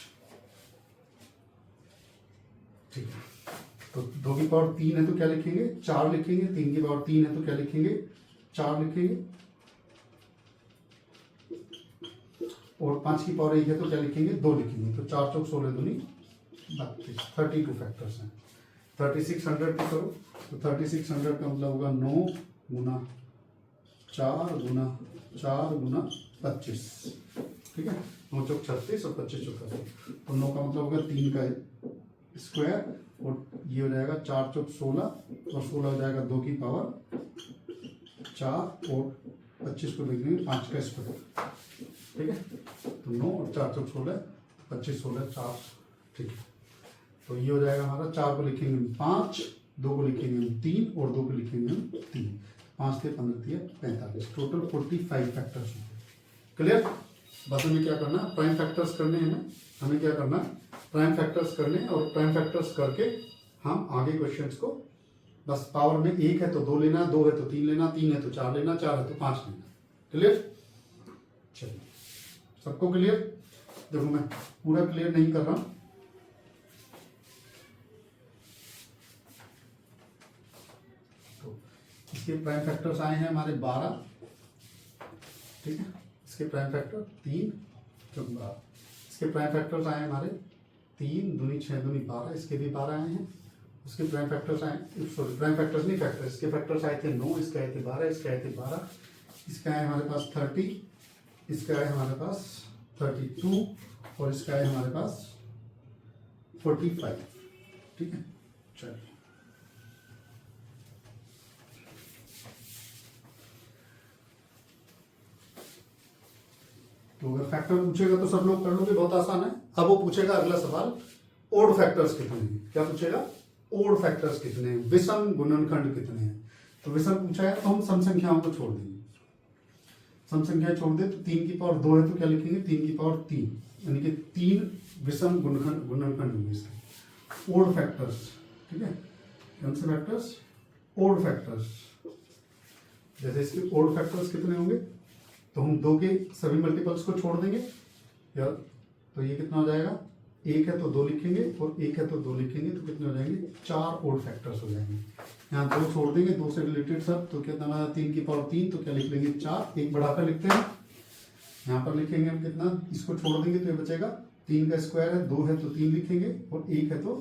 ठीक है, तो 2 की पावर 3 है तो क्या लिखेंगे 4 लिखेंगे, 3 की पावर 3 है तो क्या लिखेंगे 4 लिखेंगे, और 5 की पावर 1 है तो क्या लिखेंगे 2 लिखेंगे, तो 4 चौक 16 दूनी 32, 32 फैक्टर्स हैं। 3600 को करो तो 3600 का मतलब होगा 9 गुना 4 गुना 4 गुना 25, ठीक है, 9 चौक 36 और 25 चौक 36, तो 9 का मतलब होगा 3 का स्क्वायर और ये हो जाएगा 4 चौक 16 और 16 हो जाएगा 2 की पावर 4 और 25 को लिख देंगे 5 का स्क्वायर, ठीक है, तो 9 और 4 चौक 16, 25 16 4, ठीक है, तो ये हो जाएगा हमारा 4 को लिखेंगे हम 5, 2 को लिखेंगे हम 3 और 2 को लिखेंगे हम 3, 5 थे 15 थे 45, टोटल 45 फैक्टर्स होंगे। क्लियर? बस हमें क्या करना है, प्राइम फैक्टर्स करने हैं, हमें क्या करना है, प्राइम फैक्टर्स करने और प्राइम फैक्टर्स करके हम आगे क्वेश्चंस को, बस पावर में 1 है तो 2 लेना, 2 है तो 3 लेना, 3 है तो 4 लेना, 4 है तो 5 लेना। क्लियर? चलिए, सबको क्लियर? देखो मैं पूरा क्लियर नहीं कर रहा हूं, तो इसके प्राइम फैक्टर्स आए हैं हमारे 12, ठीक है, इसके प्राइम फैक्टर 3 चौक 12, इसके प्राइम फैक्टर्स आए हमारे 3 दूनी 6 दूनी 12, इसके भी 12 आए हैं, उसके प्राइम फैक्टर्स आए, सॉरी प्राइम फैक्टर्स नहीं फैक्टर, इसके फैक्टर्स आए थे 9, इसके आए थे 12, इसके आए थे 12, इसका आए हमारे पास 30, इसका आए हमारे पास 32 और इसका आए हमारे पास 45, ठीक है। चलिए, तो अगर फैक्टर पूछेगा तो सब लोग कर लोगे, बहुत आसान है। अब वो पूछेगा अगला सवाल, ओड फैक्टर्स कितने हैं, क्या पूछेगा, ओड फैक्टर्स कितने हैं, विषम गुणनखंड कितने हैं। तो विषम पूछा है तो हम सम संख्याओं को छोड़ देंगे, सम संख्या छोड़ दे तो 3 की पावर 2 है तो क्या लिखेंगे 3 की पावर 3, यानी कि 3 विषम गुणनखंड होंगे इसके। ओड फैक्टर्स, ठीक है, कौन से फैक्टर्स, ओड फैक्टर्स, जैसे इसके ओड फैक्टर्स कितने होंगे, तो हम 2 के सभी मल्टीपल्स को छोड़ देंगे यार, तो ये कितना हो जाएगा, 1 है तो 2 लिखेंगे और 1 है तो 2 लिखेंगे, तो कितने हो जाएंगे 4 ओड फैक्टर्स हो जाएंगे। यहाँ 2 छोड़ देंगे, 2 से रिलेटेड सब, तो कितना हमारा 3 की पावर 3, तो क्या लिख लेंगे 4, एक बढ़ाकर लिखते हैं, यहाँ पर लिखेंगे हम कितना, इसको छोड़ देंगे तो ये बचेगा 3 का स्क्वायर है, 2 है तो 3 लिखेंगे और 1 है तो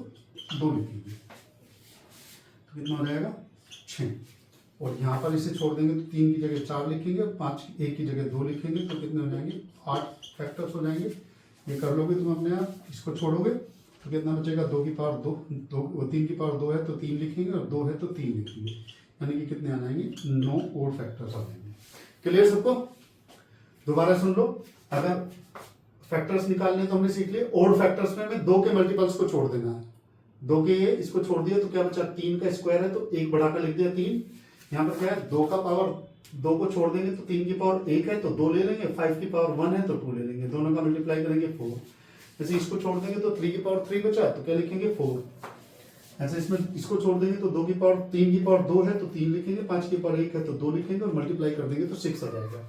2 लिखेंगे, तो कितना हो जाएगा 6, और यहाँ पर इसे छोड़ देंगे तो 3 की जगह 4 लिखेंगे और 1 की जगह 2 लिखेंगे, तो कितने हो जाएंगे 8 फैक्टर्स हो जाएंगे। ये कर लोगे तुम अपने आप, इसको छोड़ोगे तो कितना बचेगा 2 की पावर 2, 3 की पावर 2 है तो 3 लिखेंगे और 2 है तो 3 लिखेंगे, यानी कि कितने आ जाएंगे 9 ओड फैक्टर्स आ जाएंगे। क्लियर सबको? दोबारा सुन लो, अगर फैक्टर्स निकालने तो हमने सीख लिए, ओड फैक्टर्स में हमें 2 के मल्टीपल्स को छोड़ देना है, 2 के इसको छोड़ दिया तो क्या बचा, 3 का स्क्वायर है तो 1 बढ़ाकर लिख दिया 3, यहाँ पर क्या है 2 का पावर 2 को छोड़ देंगे तो 3 की पावर 1 है तो 2 ले लेंगे, 5 की पावर 1 है तो 2 ले लेंगे, दोनों का मल्टीप्लाई करेंगे 4, जैसे इसको छोड़ देंगे तो 3 की पावर 3 बचा तो क्या लिखेंगे 4, ऐसे इसमें इसको छोड़ देंगे तो 2 की पावर 3 की पावर 2 है तो 3 लिखेंगे, 5 की पावर 1 है तो 2 लिखेंगे और मल्टीप्लाई कर देंगे तो 6 आ जाएगा।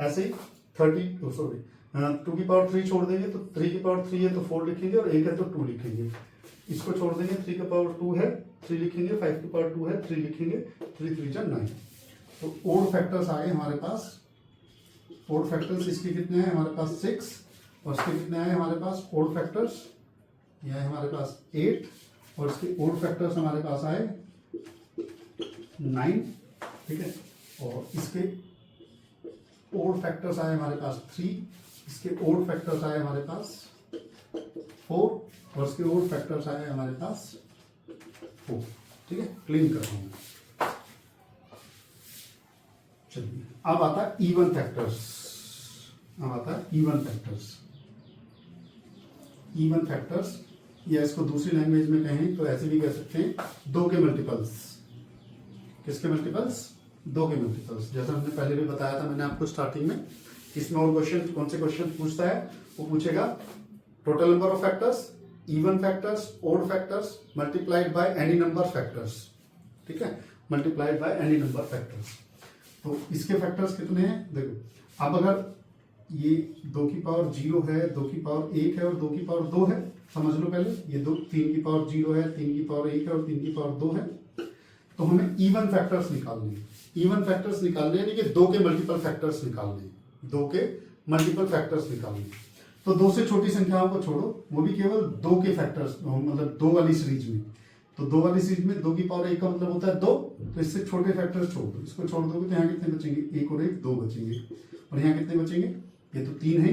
ऐसे ही 2 की पावर 3 छोड़ देंगे तो 3 की पावर 3 है तो 4 लिखेंगे और 1 है तो 2 लिखेंगे, इसको छोड़ देंगे 3 की पावर 2 है 3 लिखेंगे, 5 की पावर 2 है 3 लिखेंगे, 3 3 जा 9, तो ओड फैक्टर्स आ गए हमारे पास। ओड फैक्टर्स इसके कितने हैं हमारे पास 6, और इसके कितने आए हमारे पास ओड फैक्टर्स, ये आए हमारे पास 8, और इसके ओड फैक्टर्स हमारे पास आए 9, ठीक है, और इसके ओड फैक्टर्स आए हमारे पास 3, इसके ओड फैक्टर्स आए हमारे पास 4, और इसके ओड फैक्टर्स आए हमारे पास 4, ठीक है, क्लीन कर रहा हूं। चलिए, अब आता है इवन फैक्टर्स, अब आता है इवन फैक्टर्स। इवन फैक्टर्स, या इसको दूसरी लैंग्वेज में कहें तो ऐसे भी कह सकते हैं 2 के मल्टीपल्स। किसके मल्टीपल्स? 2 के मल्टीपल्स। जैसा हमने पहले भी बताया था मैंने आपको स्टार्टिंग में, इसमें और क्वेश्चन कौन से क्वेश्चन पूछता है, वो पूछेगा total number of factors, even factors, odd factors multiplied by any number factors, ठीक है, multiplied by any number factors. तो इसके फैक्टर्स कितने हैं देखो, अब अगर ये 2 की पावर 0 है, 2 की पावर 1 है और 2 की पावर 2 है, समझ लो पहले, ये 3 की पावर 0 है, 3 की पावर 1 है और 3 की पावर 2 है, तो हमें इवन फैक्टर्स निकालने हैं। इवन फैक्टर्स निकालने यानी कि 2 के मल्टीपल फैक्टर्स निकालने हैं, 2 के मल्टीपल फैक्टर्स निकालने। तो 2 से छोटी संख्याओं को छोड़ो, वो भी केवल 2 के फैक्टर्स, मतलब 2 वाली सीरीज में। तो 2 वाली सीरीज में 2 की पावर 1 का मतलब होता है 2, तो इससे छोटे फैक्टर्स छोड़ दो। इसको छोड़ दोगे तो यहाँ कितने बचेंगे, 1 और 1 2 बचेंगे, और यहाँ कितने बचेंगे, ये तो 3 है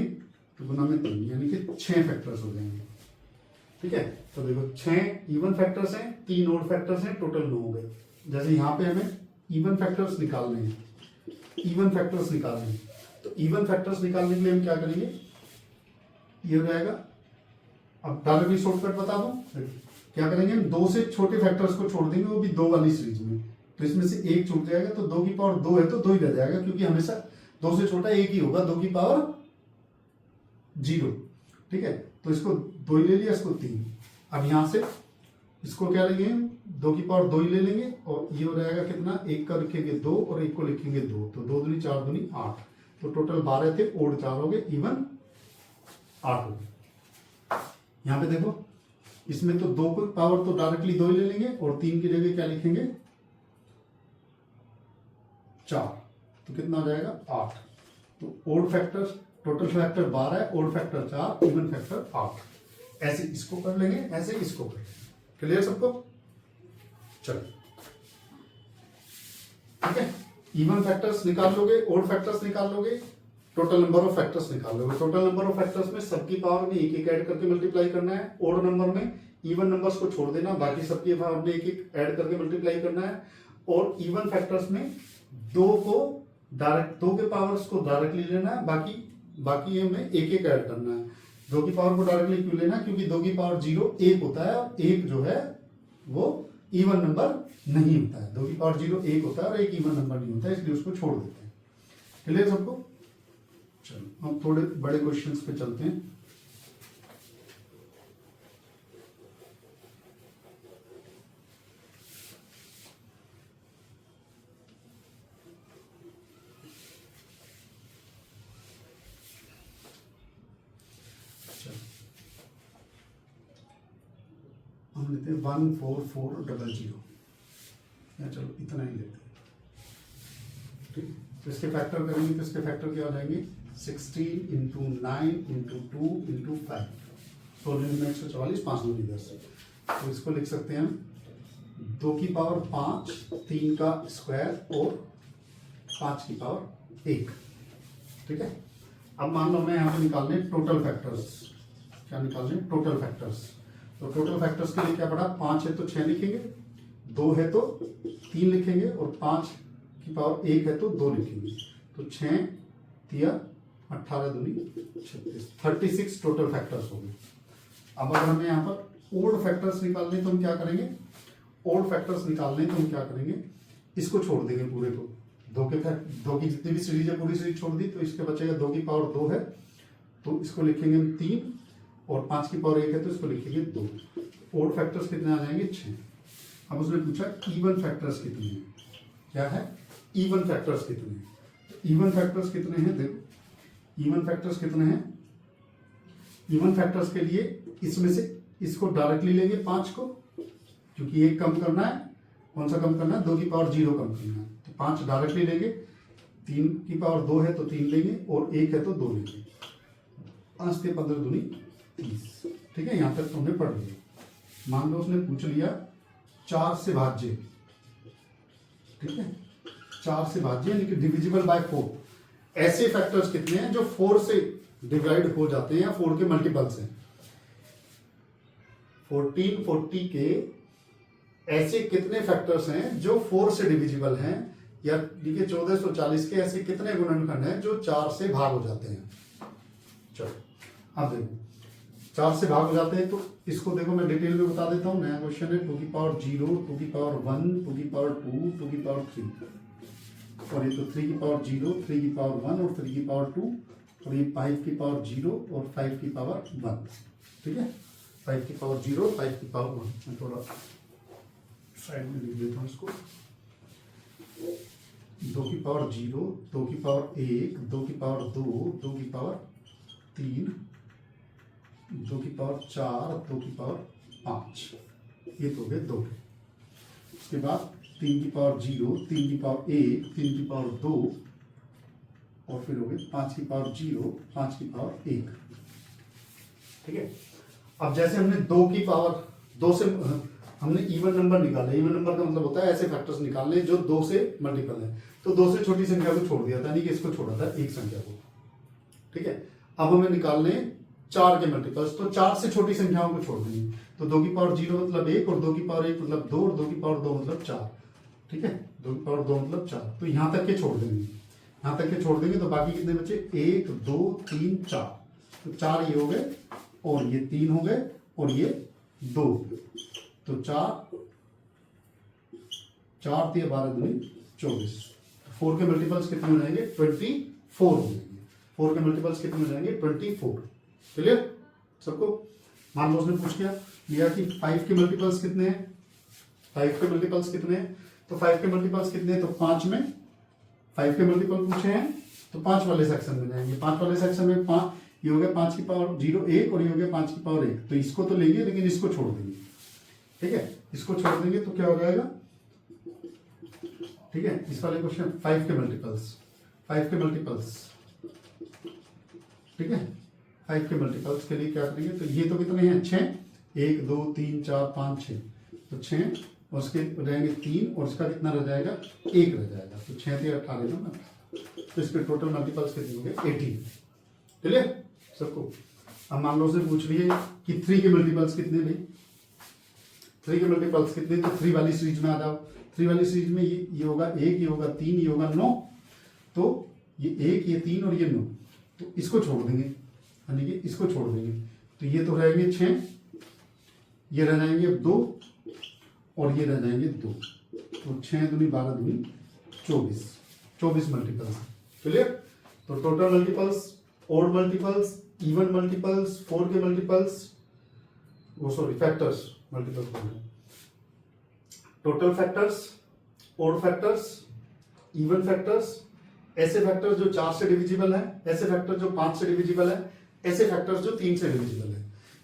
तो गुना में 3, यानी कि 6 फैक्टर्स हो जाएंगे। ठीक है, तो देखो 6 इवन फैक्टर्स हैं, 3 ओड फैक्टर्स हैं, टोटल 9 हो गए। जैसे यहाँ पे हमें इवन फैक्टर्स निकालने हैं, इवन फैक्टर्स निकालने हैं, तो इवन फैक्टर्स निकालने के लिए हम क्या करेंगे, ये हो जाएगा। अब डायरेक्टली शॉर्टकट बता दूं, क्या करेंगे हम 2 से छोटे फैक्टर्स को छोड़ देंगे, वो भी 2 वाली सीरीज में। तो इसमें से 1 छूट जाएगा, तो 2 की पावर 2 है तो 2 ही रह जाएगा, क्योंकि हमेशा 2 से छोटा 1 ही होगा, 2 की पावर 0। ठीक है, तो इसको 2 ही ले लिया, इसको 3। अब यहां से इसको क्या लेंगे, 2 की पावर 2 ही ले लेंगे, और ये हो जाएगा कितना, 1 का लिखेंगे 2 और 1 को लिखेंगे 2, तो 2 दूनी 4 दूनी 8, तो टोटल 12 थे, ओड 4 हो गए, इवन 8 हो गए। यहां पे देखो, इसमें तो 2 की पावर तो डायरेक्टली 2 ही ले लेंगे, और 3 की जगह क्या लिखेंगे 4, तो कितना हो जाएगा 8। तो ओड फैक्टर, टोटल फैक्टर 12 है, ओड फैक्टर 4, इवन फैक्टर 8। ऐसे इसको कर लेंगे, ऐसे इसको कर लेंगे। क्लियर सबको? चलो ठीक है, इवन फैक्टर्स निकाल लोगे, ओड फैक्टर्स निकाल लोगे, टोटल नंबर ऑफ फैक्टर्स निकाल लोगे। टोटल नंबर ऑफ फैक्टर्स में सबकी पावर में एक एक ऐड करके मल्टीप्लाई करना है, ओड नंबर में इवन नंबर्स को छोड़ देना, बाकी सबकी पावर में एक एक ऐड करके मल्टीप्लाई करना है, और इवन फैक्टर्स में 2 को डायरेक्ट, 2 के पावर्स को डायरेक्टली लेना है, बाकी ये में एक एक ऐड करना है। 2 की पावर को डायरेक्टली क्यों लेना है, क्योंकि 2 की पावर 0 1 होता है, और 1 जो है वो इवन नंबर नहीं होता है। 2 की पावर 0 1 होता है, और 1 इवन नंबर नहीं होता है, इसलिए उसको छोड़ देते हैं। क्लियर सबको? चलो हम थोड़े बड़े क्वेश्चंस पे चलते हैं। हम लेते हैं 14400, या चलो इतना ही लेते हैं। ठीक, तो इसके फैक्टर करेंगे तो इसके फैक्टर क्या हो जाएंगे, 16 इंटू 9 इंटू 2 इंटू 5, 16 में 144, 5 दूनी 10। तो इसको लिख सकते हैं हम 2 की पावर 5, 3 का स्क्वायर और 5 की पावर 1। ठीक है, अब मान लो मैं यहाँ पे निकालने टोटल फैक्टर्स, क्या निकालने, टोटल फैक्टर्स। तो टोटल फैक्टर्स के लिए क्या पड़ा, 5 है तो 6 लिखेंगे, 2 है तो 3 लिखेंगे, और 5 की पावर 1 है तो 2 लिखेंगे। तो 6 दिया 18 दूनी 36, 36 टोटल फैक्टर्स हो गए। अब अगर हमें यहाँ पर ओड फैक्टर्स निकालने तो हम क्या करेंगे, ओड फैक्टर्स निकालने तो हम क्या करेंगे, इसको छोड़ देंगे पूरे को, 2 की जितनी भी सीरीज है पूरी सीरीज छोड़ दी, तो इसके बचेगा 2 की पावर 2 है तो इसको लिखेंगे हम 3, और 5 की पावर 1 है तो इसको लिखेंगे 2। ओड फैक्टर्स कितने आ जाएंगे 6। अब उसने पूछा इवन फैक्टर्स कितने हैं, क्या है इवन फैक्टर्स कितने हैं। इवन फैक्टर्स कितने हैं, देखो इवन फैक्टर्स कितने हैं। इवन फैक्टर्स के लिए इसमें से इसको डायरेक्टली लेंगे 5 को, क्योंकि 1 कम करना है, कौन सा कम करना है, 2 की पावर 0 कम करना है, तो 5 डायरेक्टली लेंगे, 3 की पावर 2 है तो 3 लेंगे, और 1 है तो 2 लेंगे। 5 के 15 दूनी 30। ठीक है, यहां तक तुमने पढ़ लिया। मान लो उसने पूछ लिया 4 से भाज्य, ठीक है, 4 से भाज्य यानी कि डिविजिबल बाय 4। ऐसे फैक्टर्स कितने हैं जो 4 से डिवाइड हो जाते हैं, या 4 के मल्टीपल्स हैं। 1440 के ऐसे कितने फैक्टर्स हैं जो 4 से डिविजिबल हैं, या देखिए 1440 के ऐसे कितने गुणनखंड हैं जो 4 से भाग हो जाते हैं। चलो अब देखो 4 से भाग हो जाते हैं, तो इसको देखो मैं डिटेल में बता देता हूँ। नया क्वेश्चन है 2 की पावर 0, 2 की पावर 1, 2 की पावर 2, 2 की पावर 3, और ये तो 3 की पावर 0, 3 की पावर 1 और 3 की पावर 2, और ये 5 की पावर 0 और 5 की पावर 1। ठीक है, 5 की पावर 0 और 5 की पावर 1। मैं थोड़ा साइड में लिख देता हूँ इसको। 2 की पावर 0, 2 की पावर 1, 2 की पावर 2, 2 की पावर 3, 2 की पावर 4, 2 की पावर 5, ये तो हो गए 2 के। उसके बाद 3 की पावर 0, 3 की पावर 1, 3 की पावर 2 और फिर हो गए 5 की पावर 0, 5 की पावर 1। ठीक है, अब जैसे हमने 2 की पावर 2 से हमने इवन नंबर निकाले, इवन नंबर का मतलब होता है ऐसे फैक्टर्स निकालने जो 2 से मल्टीपल है, तो 2 से छोटी संख्या को छोड़ दिया था, यानी कि इसको छोड़ा था एक संख्या को। ठीक है, अब हमें निकालने 4 के मल्टीपल्स, तो 4 से छोटी संख्याओं को छोड़ देंगे, तो 2 की पावर 0 मतलब 1, और 2 की पावर 1 मतलब 2, और 2 की पावर 2 मतलब 4। ठीक है, 2 की पावर 2 मतलब 4, तो यहां तक के छोड़ देंगे, यहां तक के छोड़ देंगे, तो बाकी कितने बचे 1 2 3 4, तो 4 ये हो गए, और ये 3 हो गए, और ये 2, तो 4 4 3 12 दूनी 24। 4 के मल्टीपल्स कितने हो जाएंगे 24 हो जाएंगे, 4 के मल्टीपल्स कितने हो जाएंगे 24। क्लियर सबको? मान लो उसने पूछ लिया कि 5 के मल्टीपल्स कितने हैं, 5 के मल्टीपल्स कितने हैं, तो 5 के मल्टीपल्स कितने हैं, तो 5 में 5 के मल्टीपल पूछे हैं, तो 5 वाले सेक्शन में जाएंगे। 5 वाले सेक्शन में 5 ये हो गया 5 की पावर 0 1, और ये हो गया 5 की पावर 1, तो इसको तो लेंगे लेकिन इसको छोड़ देंगे। ठीक है, इसको छोड़ देंगे तो क्या हो जाएगा, ठीक है, इस वाले क्वेश्चन 5 के मल्टीपल्स, 5 के मल्टीपल्स, ठीक है, 5 के मल्टीपल्स के लिए क्या करेंगे, तो ये तो कितने हैं 6, 1 2 3 4 5 6, तो 6 और उसके रहेंगे 3, और इसका कितना रह जाएगा 1 रह जाएगा, तो 6 3 18 ना, तो इसके टोटल मल्टीपल्स कितने हो गए 18। क्लियर सबको? अब मान लो उसने पूछ लिए कि 3 के मल्टीपल्स कितने, भाई 3 के मल्टीपल्स कितने, तो 3 वाली सीरीज में आ जाओ। 3 वाली सीरीज में ये होगा 1, ये होगा 3, ये होगा 9, तो ये 1 ये 3 और ये 9, तो इसको छोड़ देंगे, यानी कि इसको छोड़ देंगे, तो ये तो रहेंगे 6, ये रह जाएंगे 2, और ये रह जाएंगे 2, तो 6 दूनी 12 दूनी 24, 24 मल्टीपल्स। क्लियर? तो total multiples, odd multiples, even multiples, 4 के मल्टीपल्स, वो सॉरी फैक्टर्स, मल्टीपल्स बोल रहे हैं, total factors, odd factors, even factors, ऐसे फैक्टर्स जो 4 से डिविजिबल है, ऐसे फैक्टर्स जो 5 से डिविजिबल है, ऐसे फैक्टर्स जो 3 से डिविजिबल है,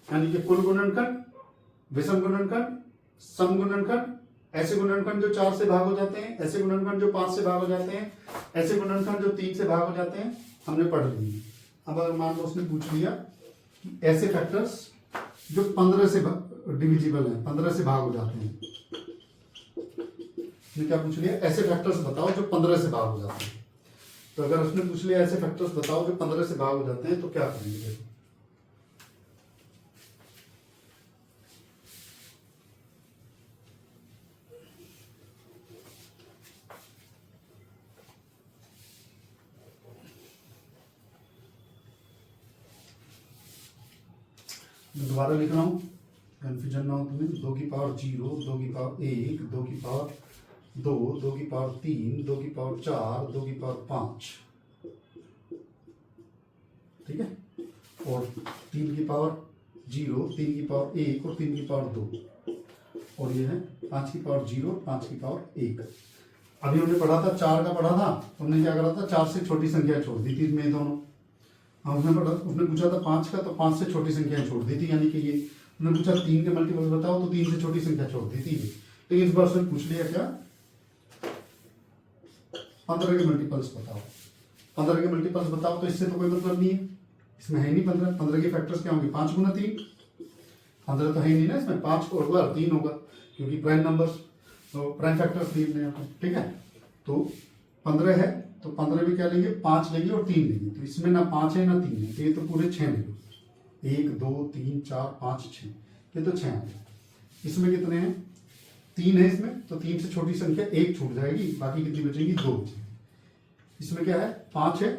यानी कि कुल गुणनखंड, विषम गुणनखंड, सम गुणनखंड, ऐसे गुणनखंड जो 4 से भाग हो जाते हैं, ऐसे गुणनखंड जो 5 से भाग हो जाते हैं, ऐसे गुणनखंड जो 3 से भाग हो जाते हैं, हमने पढ़ लिए। अब अगर मान लो उसने पूछ लिया कि ऐसे फैक्टर्स जो 15 से डिविजिबल है, 15 से भाग हो जाते हैं, उसने क्या पूछ लिया, ऐसे फैक्टर्स बताओ जो 15 से भाग हो जाते हैं। तो अगर उसने पूछ लिया ऐसे फैक्टर्स बताओ जो 15 से भाग हो जाते हैं, तो क्या करेंगे, दोबारा लिख रहा हूं, कंफ्यूजन ना हो तुम्हें। 2 की पावर 0, 2 की पावर 1, 2 की पावर 2, 2 की पावर 3, 2 की पावर 4, 2 की पावर 5, ठीक है, और 3 की पावर 0, 3 की पावर 1, और 3 की पावर 2, और ये है 5 की पावर 0, 5 की पावर 1। अभी हमने पढ़ा था 4 का पढ़ा था, हमने क्या करा था, 4 से छोटी संख्या छोड़ दी थी इसमें दोनों। उसने पूछा था 5 का, तो 5 से छोटी संख्या छोड़ दी थी, यानी कि ये उसने पूछा 3 के मल्टीपल बताओ, तो 3 से छोटी संख्या छोड़ दी थी। लेकिन इस बार उसने पूछ लिया क्या, 15 के मल्टीपल्स बताओ, 15 के मल्टीपल्स बताओ, तो इससे तो कोई मतलब नहीं है, इसमें है नहीं 15। 15 के फैक्टर्स क्या होंगे, 5 गुना 3, 15 तो है ही नहीं ना इसमें, 5 होगा 3 होगा, क्योंकि प्राइम नंबर्स, तो प्राइम फैक्टर्स 3 है, ठीक है। तो 15 है, तो 15 में क्या लेंगे, 5 लेंगे और 3 लेंगे, तो इसमें ना 5 है ना 3 है, तो ये तो पूरे 6 लेंगे, 1 2 3 4 5 6, ये तो 6 है। इसमें कितने हैं, 3 है इसमें, तो 3 से छोटी संख्या 1 छूट जाएगी, बाकी कितनी बचेंगी, 2 बचेंगी। इसमें क्या है, 5 है,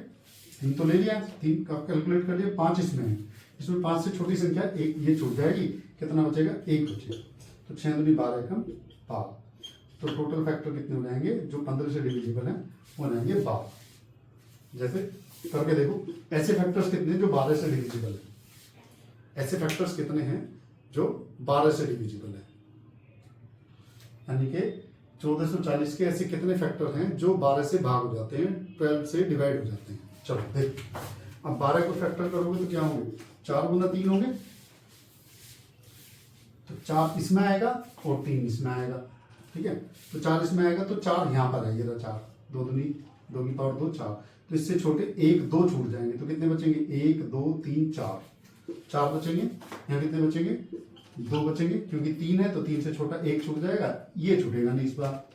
3 तो ले लिया, 3 का कैलकुलेट कर लिया, 5 इसमें है, इसमें 5 से छोटी संख्या 1 ये छूट जाएगी, कितना बचेगा, 1 बचेगा, तो 6 दूनी 12 एकम 12। तो टोटल फैक्टर कितने हो जाएंगे जो 15 से डिविजिबल है, हो जाएंगे 12। जैसे करके देखो, ऐसे फैक्टर्स कितने जो 12 से डिविजिबल है, ऐसे फैक्टर्स कितने हैं जो 12 से डिविजिबल है, यानी कि 1440 के ऐसे कितने फैक्टर हैं जो 12 से भाग हो जाते हैं, 12 से डिवाइड हो जाते हैं। चलो देख, अब 12 को फैक्टर करोगे तो क्या होंगे, 4 गुना 3 होंगे, तो 4 इसमें आएगा और 3 इसमें आएगा, ठीक है। तो 4 इसमें आएगा, तो 4 यहाँ पर आएगा, 4 2 दूनी 2 की पावर 2 4, तो इससे छोटे 1 2 छूट जाएंगे, तो कितने बचेंगे 1 2 3 4, 4 बचेंगे। यहाँ कितने बचेंगे 2 बचेंगे, क्योंकि 3 है तो 3 से छोटा 1 छूट जाएगा, ये छूटेगा नहीं इस बार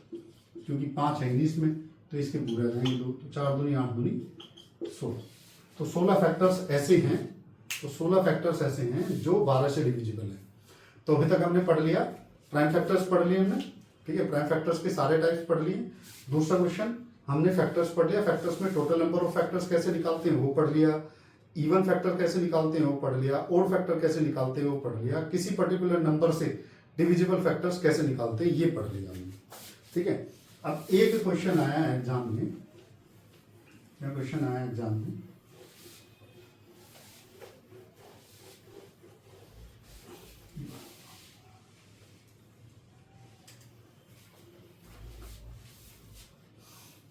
क्योंकि 5 है नहीं इसमें, तो इसके पूरे आ जाएंगे 2, तो 4 दूनी 8 दूनी 16। तो 16 फैक्टर्स ऐसे हैं, तो 16 फैक्टर्स ऐसे हैं जो 12 से डिविजिबल है। तो अभी तक हमने पढ़ लिया, प्राइम फैक्टर्स पढ़ लिए हमने, ठीक है, प्राइम फैक्टर्स के सारे टाइप्स पढ़ लिए। दूसरा क्वेश्चन हमने फैक्टर्स पढ़ लिया, फैक्टर्स में टोटल नंबर ऑफ फैक्टर्स कैसे निकालते हैं वो पढ़ लिया, इवन फैक्टर कैसे निकालते हैं वो पढ़ लिया, ओड फैक्टर कैसे निकालते हैं वो पढ़ लिया, किसी पर्टिकुलर नंबर से डिविजिबल फैक्टर्स कैसे निकालते हैं ये पढ़ लिया हमने, ठीक है। अब एक क्वेश्चन आया है एग्जाम में, क्या क्वेश्चन आया एग्जाम में,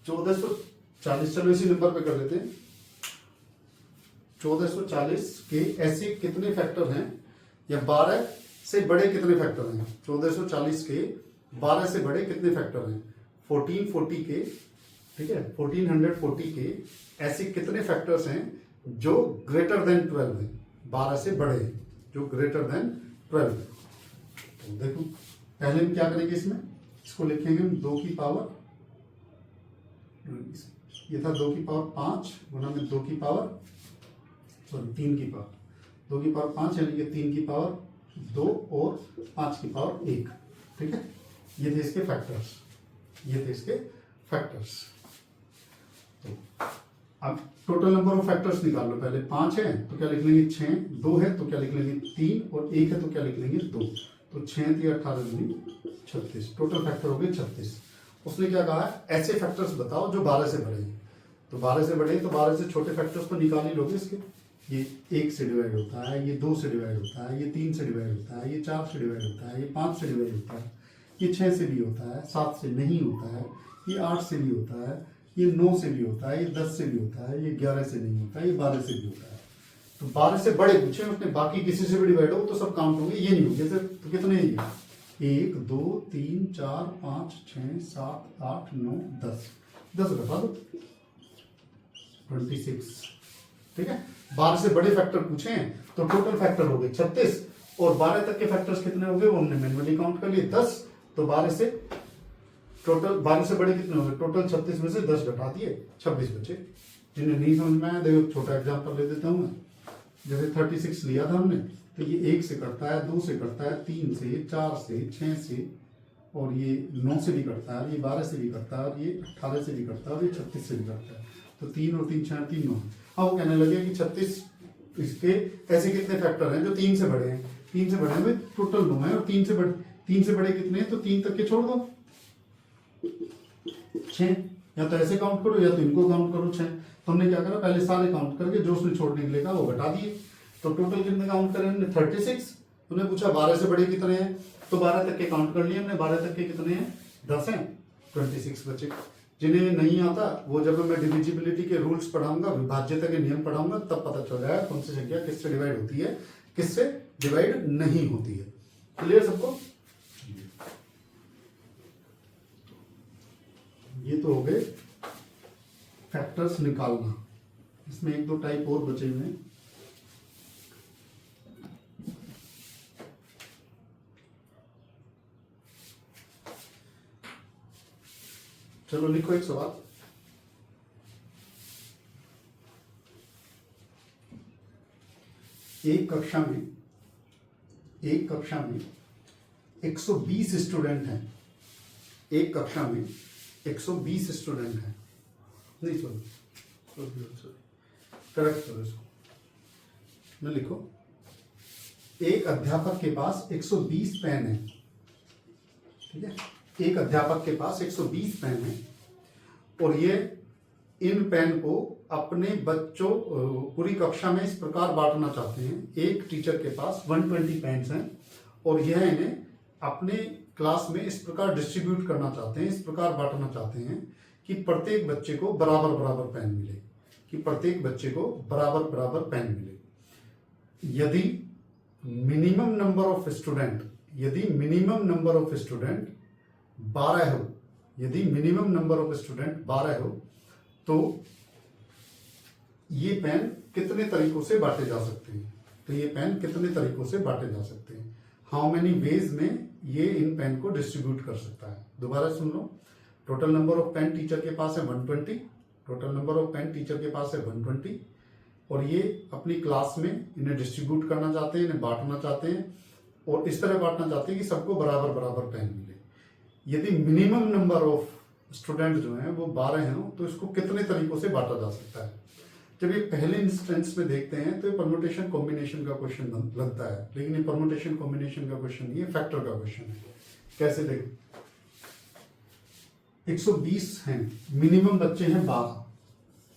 चलो इसी नंबर पे कर लेते हैं। 1440 के ऐसे कितने फैक्टर हैं, या 12 से बड़े कितने फैक्टर हैं। 1440 के 12 से बड़े कितने फैक्टर हैं। 1440 के, ठीक है, 1440 के ऐसे कितने फैक्टर्स हैं जो ग्रेटर देन 12 है, 12 से बड़े हैं, जो ग्रेटर देन 12 है। तो देखो पहले हम क्या करेंगे, इसमें इसको लिखेंगे हम 2 की पावर, ये था 2 की पावर 5 गुना में 2 की पावर, सॉरी 3 की पावर, 2 की पावर 5 यानी कि 3 की पावर 2 और 5 की पावर 1, ठीक है। ये थे इसके फैक्टर्स, ये थे इसके फैक्टर्स। तो अब टोटल नंबर ऑफ फैक्टर्स निकाल लो, पहले 5 है तो क्या लिख लेंगे 6, 2 है तो क्या लिख लेंगे 3 और 1 है तो क्या लिख लेंगे 2, तो 6 3 18 दूनी 36, टोटल फैक्टर हो गए 36। उसने क्या कहा है, ऐसे फैक्टर्स बताओ जो 12 से बड़े हैं। तो 12 से बड़े हैं तो 12 से छोटे फैक्टर्स तो निकाल ही लोगे इसके, ये 1 से डिवाइड होता है, ये 2 से डिवाइड होता है, ये 3 से डिवाइड होता है, ये 4 से डिवाइड होता है, ये 5 से डिवाइड होता है, ये 6 से भी होता है, 7 से नहीं होता है, ये 8 से भी होता है, ये 9 से भी होता है, ये 10 से भी होता है, ये 11 से नहीं होता है, ये 12 से भी होता है। तो 12 से बड़े पूछे उसने, बाकी किसी से भी डिवाइड हो तो सब काउंट होंगे, ये नहीं होंगे सर। तो कितने हैं ये, 1 2 3 4 5 6 7 8 9 10, 10 घटा दो 26, ठीक है। 12 से बड़े फैक्टर पूछे हैं तो टोटल फैक्टर हो गए 36, और 12 तक के फैक्टर्स कितने हो गए वो हमने मैन्युअली काउंट कर लिए 10। तो 12 से टोटल 12 से बड़े कितने हो गए, टोटल 36 में से 10 घटा दिए 26 बचे। जिन्हें नहीं समझ में आया देखो छोटा एग्जाम्पल ले देता हूँ मैं, जैसे 36 लिया था हमने, तो ये 1 से करता है, 2 से करता है, 3 से, 4 से, 6 से, और ये 9 से भी करता है, ये 12 से भी करता है, और ये 18 से भी करता है, और ये 36 से भी करता है। तो 3 और 3 6 3 9। अब वो कहने लगे कि 36 इसके ऐसे कितने फैक्टर हैं जो 3 से बड़े हैं। 3 से बड़े हैं टोटल 9 है, और 3 से बड़े कितने हैं, तो 3 तक के छोड़ दो 6, या तो ऐसे काउंट करो या तो इनको काउंट करो 6। तो हमने क्या करा, पहले सारे काउंट करके जो उसने छोड़ने के लिए कहा वो घटा दिए। तो टोटल कितने काउंट करें हमने 36। उन्हें पूछा 12 से बड़े कितने हैं, तो 12 तक के काउंट कर लिए हमने, 12 तक के कितने हैं 10 हैं, 26 बचे। जिन्हें नहीं आता वो जब मैं डिविजिबिलिटी के रूल्स पढ़ाऊंगा, विभाज्यता के नियम पढ़ाऊंगा, तब पता चल जाएगा कौन सी संख्या किससे डिवाइड होती है, किससे डिवाइड नहीं होती है। क्लियर सबको। ये तो हो गए फैक्टर्स निकालना। इसमें 1 2 टाइप और बचे हुए हैं। चलो लिखो एक सवाल। एक कक्षा में 120 स्टूडेंट हैं। एक कक्षा में 120 स्टूडेंट हैं। नहीं सॉरी करेक्ट करो इसको। मैं लिखो, एक अध्यापक के पास 120 पेन है, ठीक है। एक अध्यापक के पास 120 पेन है, और ये इन पेन को अपने बच्चों पूरी कक्षा में इस प्रकार बांटना चाहते हैं। एक टीचर के पास 120 पेन्स हैं, और यह इन्हें अपने क्लास में इस प्रकार डिस्ट्रीब्यूट करना चाहते हैं, इस प्रकार बांटना चाहते हैं कि प्रत्येक बच्चे को बराबर बराबर पेन मिले, कि प्रत्येक बच्चे को बराबर बराबर पेन मिले। यदि मिनिमम नंबर ऑफ स्टूडेंट 12 हो, यदि मिनिमम नंबर ऑफ स्टूडेंट 12 हो, तो ये पेन कितने तरीकों से बांटे जा सकते हैं। तो ये पेन कितने तरीकों से बांटे जा सकते हैं, हाउ मेनी वेज में ये इन पेन को डिस्ट्रीब्यूट कर सकता है। दोबारा सुन लो, total number of pen teacher के पास है 120, total number of pen teacher के पास है 120, और ये अपनी क्लास में इन्हें डिस्ट्रीब्यूट करना चाहते हैं, इन्हें बांटना चाहते हैं, और इस तरह बांटना चाहते हैं कि सबको बराबर बराबर पेन मिले। यदि मिनिमम नंबर ऑफ स्टूडेंट जो हैं वो 12 हैं, तो इसको कितने तरीकों से बांटा जा सकता है। जब ये पहले इंस्टेंस में देखते हैं तो ये परमुटेशन कॉम्बिनेशन का क्वेश्चन लगता है, लेकिन ये परमुटेशन कॉम्बिनेशन का क्वेश्चन नहीं है, फैक्टर का क्वेश्चन है। कैसे देखो, 120 हैं, मिनिमम बच्चे हैं 12,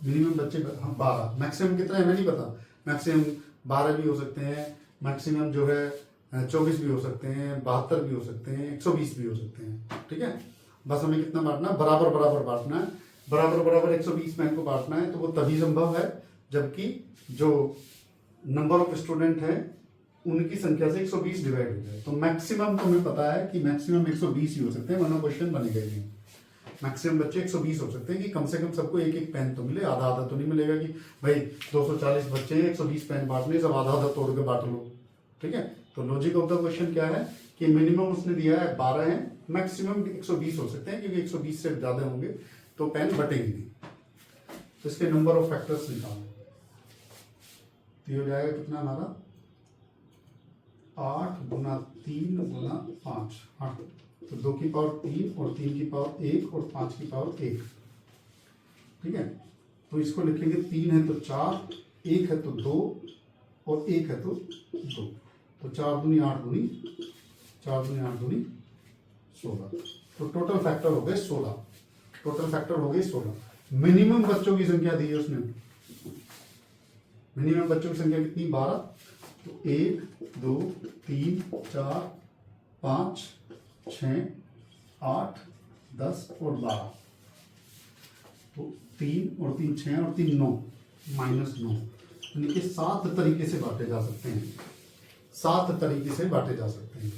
मिनिमम बच्चे 12, मैक्सिमम कितना है हमें नहीं पता, मैक्सिमम 12 भी हो सकते हैं, मैक्सिमम जो है 24 भी हो सकते हैं, 72 भी हो सकते हैं, 120 भी हो सकते हैं। ठीक है, बस हमें कितना बांटना है, बराबर बराबर बांटना है, बराबर बराबर 120 पेन को बांटना है। तो वो तभी संभव है जबकि जो नंबर ऑफ स्टूडेंट है उनकी संख्या से 120 डिवाइड हो जाए। तो मैक्सिमम तो हमें पता है कि मैक्सिमम 120 ही हो सकते हैं, वरना क्वेश्चन बनेगा ही नहीं। मैक्सिमम बच्चे 120 हो सकते हैं कि कम से कम सबको एक एक पेन तो मिले, आधा आधा तो नहीं मिलेगा कि भाई 240 बच्चे 120 पेन बांटने, सब आधा आधा तोड़ के बांट लो। ठीक है, तो लॉजिक ऑफ द क्वेश्चन क्या है कि मिनिमम उसने दिया है 12 है, मैक्सिमम 120 हो सकते हैं, क्योंकि 120 से ज्यादा होंगे तो पेन बटेंगे नहीं। तो इसके नंबर ऑफ फैक्टर्स निकालो, तो ये हो जाएगा कितना हमारा 8 गुना 3 गुना 5, 8, तो 2 की पावर 3 और 3 की पावर 1 और 5 की पावर 1। ठीक है, तो इसको लिखेंगे 3 है तो 4, 1 है तो 2 और 1 है तो 2, तो 4 दूनी 8 दूनी 4 दूनी 8 दूनी 16, तो टोटल फैक्टर हो गए 16, टोटल फैक्टर हो गए 16। मिनिमम बच्चों की संख्या दी है उसने, मिनिमम बच्चों की संख्या कितनी 12, तो 1 2 3 4 5 6 8 10 और 12, तो 3 और 3 6 और 3 9, -9, यानी कि 7 तरीके से बांटे जा सकते हैं, 7 तरीके से बांटे जा सकते हैं।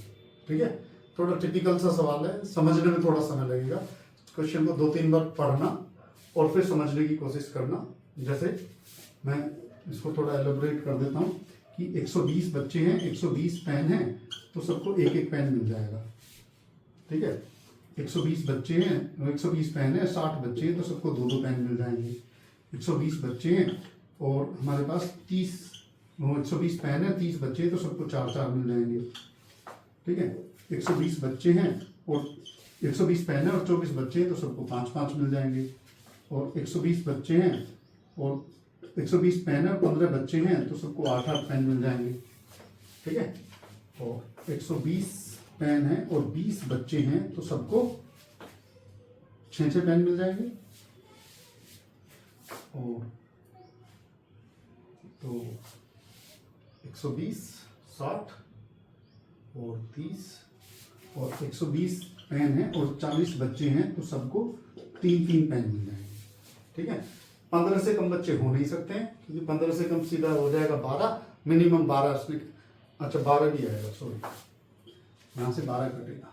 ठीक है, थोड़ा टिपिकल सा सवाल है, समझने में थोड़ा समय लगेगा, क्वेश्चन को 2-3 बार पढ़ना और फिर समझने की कोशिश करना। जैसे मैं इसको थोड़ा एलोबरेट कर देता हूँ कि 120 बच्चे हैं, 120 पेन हैं, तो सबको एक एक पेन मिल जाएगा। ठीक है, 120 बच्चे हैं, 120 पेन है, 60 बच्चे हैं तो सबको 2-2 पेन मिल जाएंगे। 120 बच्चे हैं और हमारे पास 120 पेन है, 30 बच्चे हैं तो सबको 4-4 मिल जाएंगे। ठीक है, 120 बच्चे हैं और 120 पेन है और 24 बच्चे हैं तो सबको 5-5 मिल जाएंगे। और 120 बच्चे हैं और 120 पेन है और 15 बच्चे हैं तो सबको 8-8 पेन मिल जाएंगे। ठीक है, और 120 पेन है और 20 बच्चे हैं तो सबको 6-6 पेन मिल जाएंगे। और तो 120 60 और 30 और 120 पेन है और 40 बच्चे हैं तो सबको 3-3 पेन मिल जाएंगे। ठीक है, 15 से कम बच्चे हो नहीं सकते हैं, क्योंकि 15 से कम सीधा हो जाएगा 12, मिनिमम 12 इसमें, अच्छा 12 भी आएगा, सॉरी यहाँ से 12 कटेगा,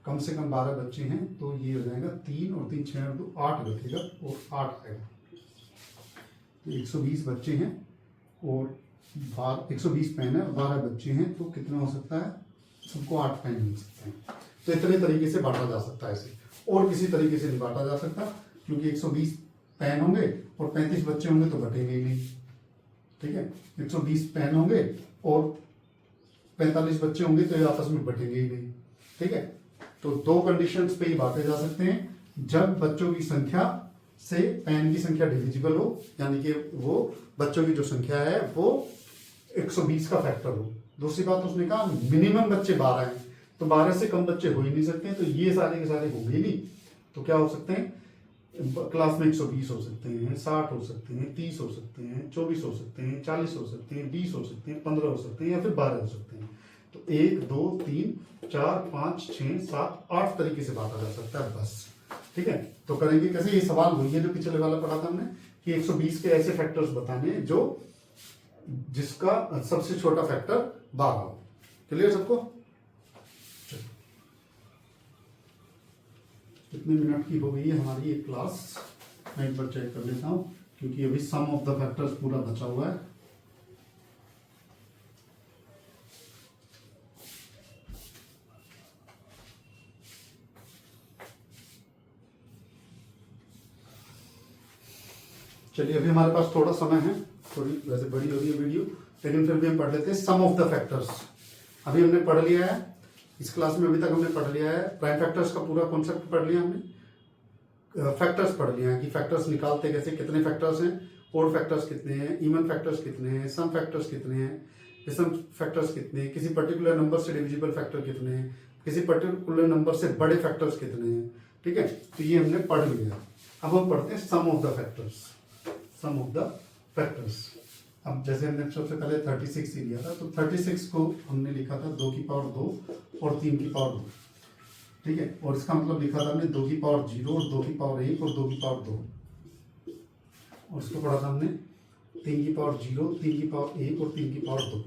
कम से कम 12 बच्चे हैं तो ये हो जाएगा 3 और 3 6 और 2 8 बचेगा और 8 आएगा। तो 120 बच्चे हैं और 120 पेन है और 12 बच्चे हैं तो कितना हो सकता है, सबको 8 पेन मिल सकते हैं। तो इतने तरीके से बांटा जा सकता है इसे, और किसी तरीके से नहीं बांटा जा सकता, क्योंकि 120 पेन होंगे और 35 बच्चे होंगे तो बटेंगे ही नहीं। ठीक है, 120 पेन होंगे और 45 बच्चे होंगे तो ये आपस में बटेंगे ही नहीं। ठीक है, तो 2 कंडीशंस पे ही बांटे जा सकते हैं, जब बच्चों की संख्या से पेन की संख्या डिविजिबल हो, यानी कि वो बच्चों की जो संख्या है वो 120 का फैक्टर हो। दूसरी बात उसने कहा मिनिमम बच्चे 12 हैं, तो 12 से कम बच्चे हो ही नहीं सकते, तो ये सारे के सारे हो गए नहीं, तो क्या हो सकते हैं, क्लास में 120 हो सकते हैं, 60 हो सकते हैं, 30 हो सकते हैं, 24 हो सकते हैं, 40 हो सकते हैं, 20 हो सकते हैं, 15 हो सकते हैं या फिर 12 हो सकते हैं। तो 1 2 3 4 5 6 7 8 तरीके से बांटा जा सकता है बस। ठीक है, तो करेंगे कैसे, ये सवाल वही है जो पिछले वाला पढ़ा था हमने कि 120 के ऐसे फैक्टर्स बताने जो जिसका सबसे छोटा फैक्टर 12 हो। क्लियर सबको? कितने मिनट की हो गई है हमारी ये क्लास, मैं एक बार चेक कर लेता हूँ। क्योंकि अभी सम ऑफ द फैक्टर्स पूरा बचा हुआ है। चलिए अभी हमारे पास थोड़ा समय है, थोड़ी वैसे बड़ी हो रही है वीडियो, लेकिन फिर भी हम पढ़ लेते हैं सम ऑफ द फैक्टर्स। अभी हमने पढ़ लिया है इस क्लास में, अभी तक हमने पढ़ लिया है प्राइम फैक्टर्स का पूरा कॉन्सेप्ट पढ़ लिया हमने, फैक्टर्स पढ़ लिया है कि फैक्टर्स निकालते कैसे, कितने फैक्टर्स हैं, ओड फैक्टर्स कितने हैं, इवन फैक्टर्स कितने हैं, सम फैक्टर्स कितने हैं, विषम फैक्टर्स कितने हैं, किसी पर्टिकुलर नंबर से डिविजिबल फैक्टर कितने हैं, किसी पर्टिकुलर नंबर से बड़े फैक्टर्स कितने हैं। ठीक है, तो ये हमने पढ़ लिया। अब हम पढ़ते हैं sum of the factors. Sum of the factors, अब जैसे हमने सबसे पहले 36 ही लिया था, तो 36 को हमने लिखा था 2 की पावर 2 और 3 की पावर 2। ठीक है, और इसका मतलब लिखा था हमने 2 की पावर 0 और 2 की पावर 1 और 2 की पावर 2, और इसको पढ़ा था हमने 3 की पावर 0, 3 की पावर 1 और 3 की पावर 2।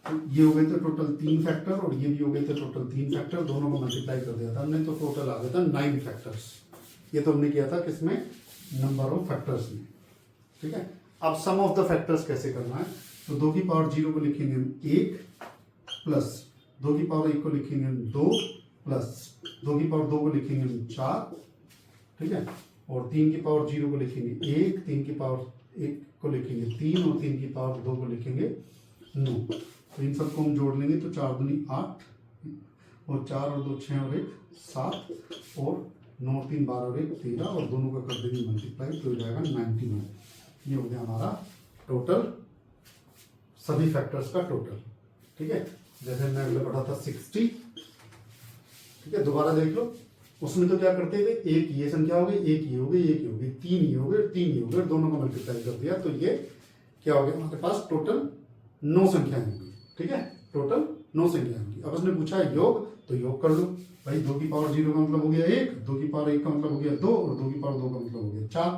तो ये हो गए थे टोटल 3 फैक्टर, और ये भी हो गए थे टोटल 3 फैक्टर, दोनों को मल्टीप्लाई कर दिया था हमने, तो टोटल आ गया था 9 फैक्टर्स। ये तो हमने किया था किसमें, नंबर ऑफ फैक्टर्स में। ठीक है, अब सम ऑफ द फैक्टर्स कैसे करना है, तो 2 की पावर 0 को लिखेंगे हम 1 प्लस 2 की पावर 1 को लिखेंगे हम 2 प्लस 2 की पावर 2 को लिखेंगे हम 4। ठीक है, और 3 की पावर 0 को लिखेंगे 1, 3 की पावर 1 को लिखेंगे 3 और 3 की पावर 2 को लिखेंगे 9। तो इन सबको हम जोड़ लेंगे तो 4 दूनी 8 और 4 और 2 6 और 1 7 और 9 और 3 12 और 1 13, और दोनों का कर देंगे मल्टीप्लाई तो हो जाएगा 91। ये हो गया हमारा टोटल, सभी फैक्टर्स का टोटल। ठीक है, जैसे हमने अगले पढ़ा था 60। ठीक है, दोबारा देख लो, उसमें तो क्या करते थे, एक ये संख्या हो गई, एक ये हो गई, एक ये हो गई, 3 ये हो गए, 3 ये हो गए, दोनों को मल्टीप्लाई कर दिया, तो ये क्या हो गया हमारे पास, टोटल 9 संख्याएं होंगी। ठीक है, टोटल 9 संख्याएं होंगी। अब उसने पूछा योग, तो योग कर दो भाई। 2 की पावर 0 का मतलब हो गया 1, 2 की पावर 1 का मतलब हो गया 2, और 2 की पावर 2 का मतलब हो गया 4।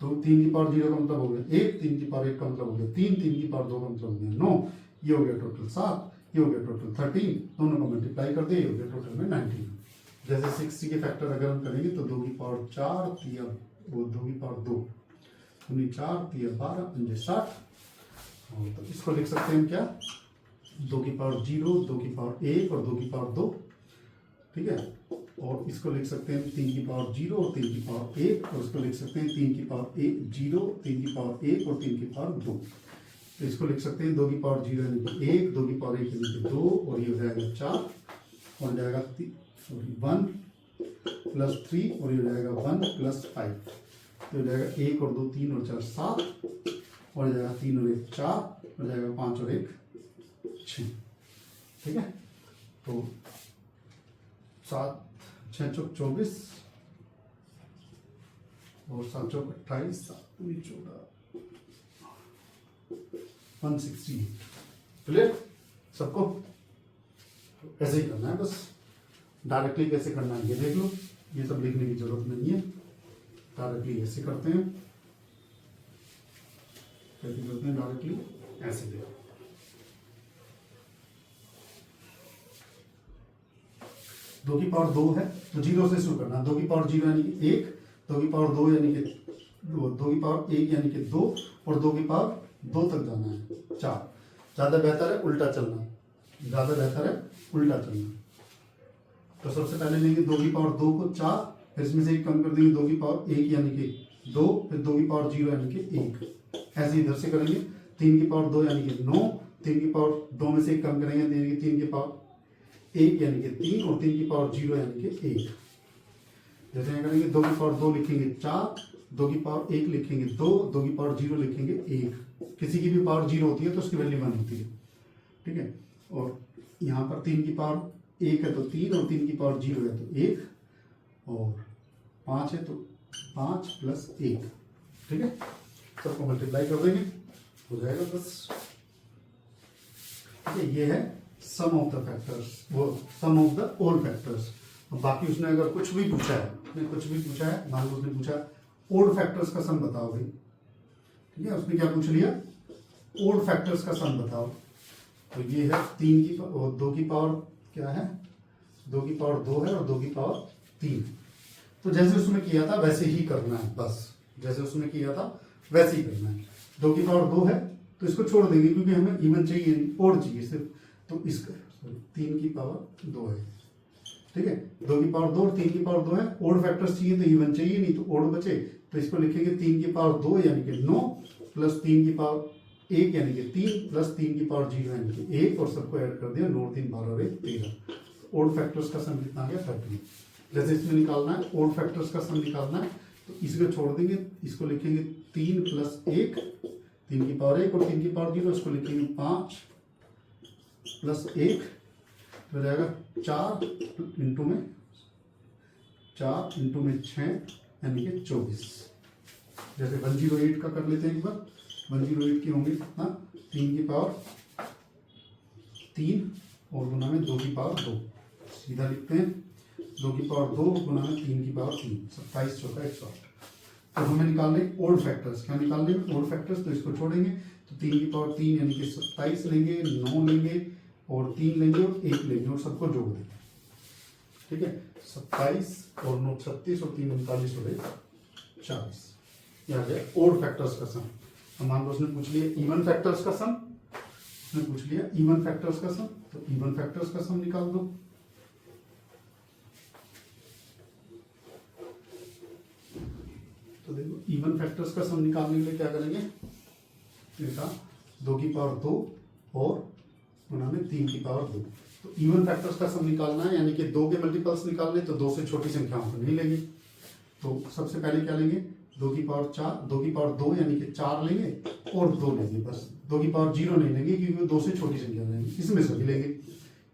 तो 3 की पावर 0 का मतलब हो गया 1, 3 की पावर 1 का मतलब हो गया 3, 3 की पावर 2 का मतलब हो गया 9, ये हो गया टोटल 7, ये हो गया टोटल 13, दोनों को मल्टीप्लाई कर दिया, ये हो गया टोटल में 19। जैसे 60 के फैक्टर अगर हम करेंगे तो 2 की पावर 4 3 वो 2 की पावर 2 4 3 12 5 60, तो इसको लिख सकते हैं हम क्या, 2 की पावर 0, 2 की पावर 1 और 2 की पावर 2। ठीक है, और इसको लिख सकते हैं 3 की पावर 0 और 3 की पावर 1, और इसको लिख सकते हैं 3 की पावर 1 0, 3 की पावर 1 और 3 की पावर 2। तो इसको लिख सकते हैं 2 की पावर 0 यानी कि 1, 2 की पावर 1 यानी कि 2, और ये हो जाएगा 4, और जाएगा 1 प्लस 3, और ये हो जाएगा 1 प्लस 5, तो हो जाएगा 1 और 2 3 और 4 7, और हो जाएगा 3 और 1 4, हो जाएगा 5 और 1 6। ठीक है, तो 7 6 चौक 24 और 7 चौक 28, 7 दूनी 14, 168। क्लियर सबको? ऐसे ही करना है, बस डायरेक्टली कैसे करना है ये देख लो, ये सब लिखने की जरूरत नहीं है, डायरेक्टली ऐसे करते हैं। कैसे करते हैं डायरेक्टली, ऐसे देखो, दो की पावर 2 है तो 0 से शुरू करना, 2 की पावर 0 यानी कि 1, 2 की पावर 2 यानी कि 2 की पावर 1 यानी कि 2, और 2 की पावर 2 तक जाना है 4। ज्यादा बेहतर है उल्टा चलना, ज्यादा बेहतर है उल्टा चलना। तो सबसे पहले लेंगे 2 की पावर 2 को 4, फिर इसमें से एक कम कर देंगे 2 की पावर 1 यानी कि 2, फिर 2 की पावर 0 यानी कि 1, ऐसे इधर से करेंगे। 3 की पावर 2 यानी कि 9, 3 की पावर 2 में से एक कम करेंगे, यानी कि 3 की पावर 1 यानी कि 3, और 3 की पावर 0 यानी कि 1। जैसे यहाँ करेंगे 2 की पावर 2 लिखेंगे 4, 2 की पावर 1 लिखेंगे 2, 2 की पावर 0 लिखेंगे 1। किसी की भी पावर 0 होती है तो उसकी वैल्यू 1 होती है। ठीक है, और यहाँ पर 3 की पावर 1 है तो 3, और 3 की पावर 0 है तो 1, और 5 है तो 5 प्लस 1। ठीक है, सबको मल्टीप्लाई कर देंगे, हो जाएगा बस। ठीक है, ये है सम ऑफ द फैक्टर्स, वो सम ऑफ द ऑल फैक्टर्स। बाकी उसने अगर कुछ भी पूछा है, मान लो उसने पूछा ओड फैक्टर्स का सम बताओ भाई। ठीक है, उसने क्या पूछ लिया, ओड फैक्टर्स का सम बताओ। तो ये है 3 की और 2 की पावर क्या है, 2 की पावर 2 है और 2 की पावर 3। तो जैसे उसमें किया था वैसे ही करना है बस। जैसे उसमें किया था वैसे ही करना है। 2 की पावर 2 है तो इसको छोड़ देंगे क्योंकि हमें इवन चाहिए, ओड चाहिए सिर्फ, तो इसका 3 की पावर 2 है, ठीक है। 2 की पावर 2 और 3 की पावर 2 है, ओड फैक्टर्स चाहिए तो इवन चाहिए नहीं, तो ओड बचे, तो इसको लिखेंगे 3 की पावर 2 यानी कि 9 प्लस 3 की पावर 1 यानी कि 3 प्लस 3 की पावर 0 यानी कि 1 और सबको ऐड कर दिया, 9 3 12 और 1 13। ओड फैक्टर्स का सम कितना आ गया 13। जैसे इसमें निकालना है ओड फैक्टर्स का सम निकालना है तो इसको छोड़ देंगे, इसको लिखेंगे 3 प्लस 1 3 की पावर 1 और 3 की पावर 0, इसको लिखेंगे 5 प्लस 1 हो जाएगा 4 इंटू में 4 इंटू में 6 यानी कि 24। जैसे 108 का कर लेते हैं एक बार, 108 के होंगे कितना, 3 की पावर 3 और गुना में 2 की पावर 2, सीधा लिखते हैं 2 की पावर 2 गुना में 3 की पावर 3, 27 चौका 108। तो हमें निकालने ओड फैक्टर्स, क्या निकालने ओड फैक्टर्स, तो इसको छोड़ेंगे तो 3 की पावर 3 यानी कि 27 लेंगे, 9 लेंगे और 3 लेंगे और 1 लेंगे और सबको जोड़ देंगे, ठीक है। 27 और 9 36 और 3 39 हो गए 40। यह आ गया ओड फैक्टर्स का सम। अब मान लो उसने पूछ लिया इवन फैक्टर्स का सम, उसने पूछ लिया इवन फैक्टर्स का सम, तो इवन फैक्टर्स का सम निकाल दो। तो देखो इवन फैक्टर्स का सम निकालने के लिए क्या करेंगे, देखा 2 की पावर 2 और गुना में 3 की पावर 2। तो इवन फैक्टर्स का सम निकालना है यानी कि 2 के मल्टीपल्स निकालने, तो 2 से छोटी संख्याओं को नहीं लेंगे। तो सबसे पहले क्या लेंगे, 2 की पावर 4, 2 की पावर 2 यानी कि 4 लेंगे और 2 लेंगे, बस 2 की पावर 0 नहीं लेंगे क्योंकि 2 से छोटी संख्या लेंगे, इसमें सभी लेंगे,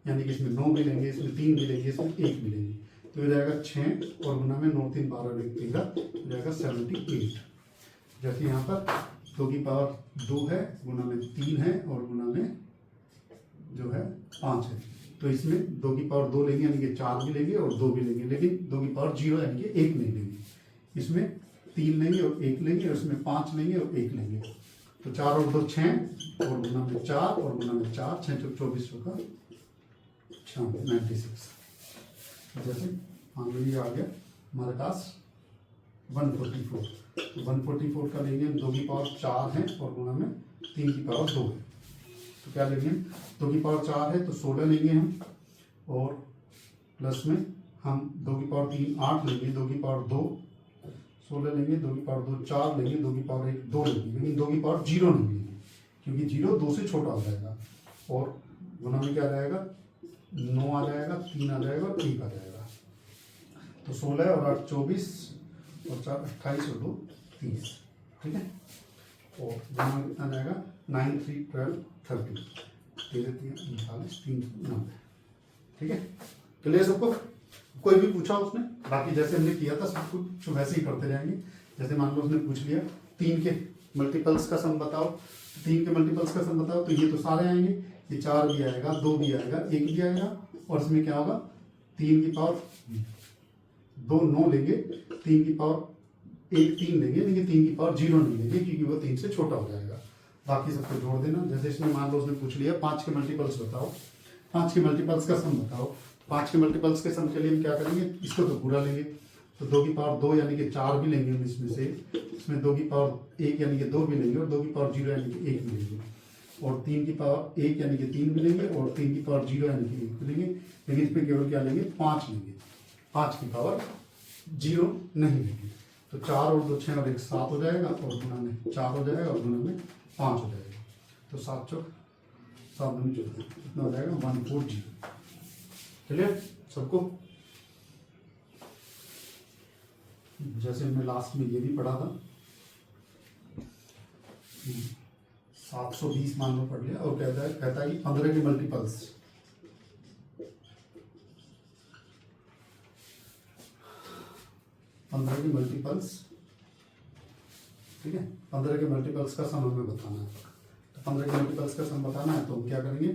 यानी कि इसमें 9 भी लेंगे, इसमें 3 भी लेंगे, इसमें 1 भी लेंगे। तो हो जाएगा 6 और गुना में 9 3 12 1 13 हो जाएगा 78। जैसे यहाँ पर 2 की पावर 2 है, गुना में 3 है और गुना में जो है 5 है, तो इसमें 2 की पावर 2 लेंगे यानी कि 4 भी लेंगे और 2 भी लेंगे, लेकिन 2 की पावर 0 यानी कि 1 नहीं लेंगे, इसमें 3 लेंगे और 1 लेंगे और इसमें 5 लेंगे और 1 लेंगे। तो 4 और 2 6 और गुना में 4 और गुना में 4, 6 चौक 24 होगा 96। जैसे मान लो ये आ गया हमारे पास 144, तो 144 का लेंगे 2 की पावर 4 है और गुना में 3 की पावर 2 है, तो क्या लेंगे 2 की पावर 4 है तो 16 लेंगे हम, और प्लस में हम 2 की पावर 3 8 लेंगे, 2 की पावर 2 16 लेंगे, 2 की पावर 2 4 लेंगे, 2 की पावर 1 2 लेंगे, लेकिन 2 की पावर 0 नहीं लेंगे क्योंकि 0 2 से छोटा हो जाएगा, और गुना में क्या रहेगा 9 आ जाएगा, 3 आ जाएगा और 1 आ जाएगा। तो 16 और 8 24 और 4 28 और 2 30, ठीक है। और गुना में कितना जाएगा 9 3 12 30, 13 3 39 3 90, ठीक है। क्लियर सबको, कोई भी पूछा उसने, बाकी जैसे हमने किया था सब कुछ वैसे ही करते जाएंगे। जैसे मान लो उसने पूछ लिया 3 के मल्टीपल्स का सम बताओ, 3 के मल्टीपल्स का सम बताओ, तो ये तो सारे आएंगे, ये 4 भी आएगा, 2 भी आएगा, 1 भी आएगा, और इसमें क्या होगा 3 की पावर 2 9 लेंगे, 3 की पावर 1 3 लेंगे, लेकिन 3 की पावर 0 नहीं लेंगे क्योंकि वो 3 से छोटा हो जाएगा। बाकी सबको जोड़ देना। जैसे इसमें मान लो उसने पूछ लिया 5 के मल्टीपल्स बताओ, 5 के मल्टीपल्स का सम बताओ। 5 के मल्टीपल्स के सम के लिए हम क्या करेंगे, इसको तो पूरा लेंगे, तो 2 की पावर 2 यानी कि 4 भी लेंगे हम इसमें से, इसमें 2 की पावर 1 यानी कि 2 भी लेंगे, और 2 की पावर 0 यानी कि 1 भी लेंगे, और 3 की पावर 1 यानी कि 3 भी लेंगे, और 3 की पावर 0 यानी कि 1 भी लेंगे, लेकिन इस पर केवल क्या लेंगे 5 लेंगे, 5 की पावर 0 नहीं लेंगे। तो 4 और 2 6 और 1 7 हो जाएगा, और गुना में 4 हो जाएगा और गुना में 5 हो जाएगा, तो 7 चौक 7 दूनी 14, कितना हो जाएगा 140। क्लियर सबको। जैसे हमने लास्ट में ये भी पढ़ा था 720 मान लो पढ़ लिया, और कहता है कि 15 के मल्टीपल्स, 15 के मल्टीपल्स, ठीक है, 15 के मल्टीपल्स का सम हमें बताना है। तो 15 के मल्टीपल्स का सम बताना है तो हम क्या करेंगे,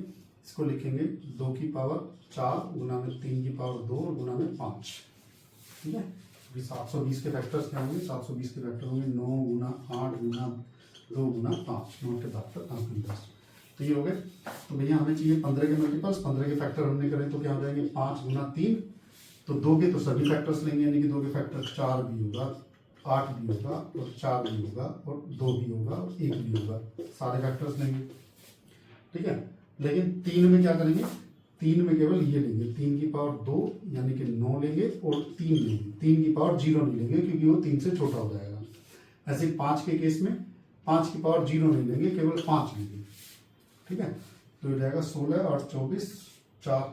इसको लिखेंगे 2 की पावर 4 गुना में 3 की पावर 2 और गुना में 5, ठीक है। अभी 720 के फैक्टर्स क्या होंगे, 720 के फैक्टर होंगे 9 गुना 8 गुना 2 गुना 5, 9 के 10, तो ये हो गए। तो भैया हमें चाहिए 15 के मल्टीपल्स, 15 के फैक्टर हमने करें तो क्या हो जाएंगे 5 गुना 3, तो 2 के तो सभी फैक्टर्स लेंगे, यानी कि 2 के फैक्टर 4 भी होगा, 8 भी होगा और 4 भी होगा और 2 भी होगा और 1 भी होगा, सारे फैक्टर्स लेंगे, ठीक है। लेकिन 3 में क्या करेंगे, 3 में केवल ये लेंगे 3 की पावर 2 यानी कि 9 लेंगे और 3 लेंगे, 3 की पावर 0 नहीं लेंगे क्योंकि वो 3 से छोटा हो जाएगा। ऐसे 5 के केस में 5 की पावर 0 नहीं लेंगे, केवल 5 लेंगे, ठीक है। तो ये जाएगा 16 और 24, 4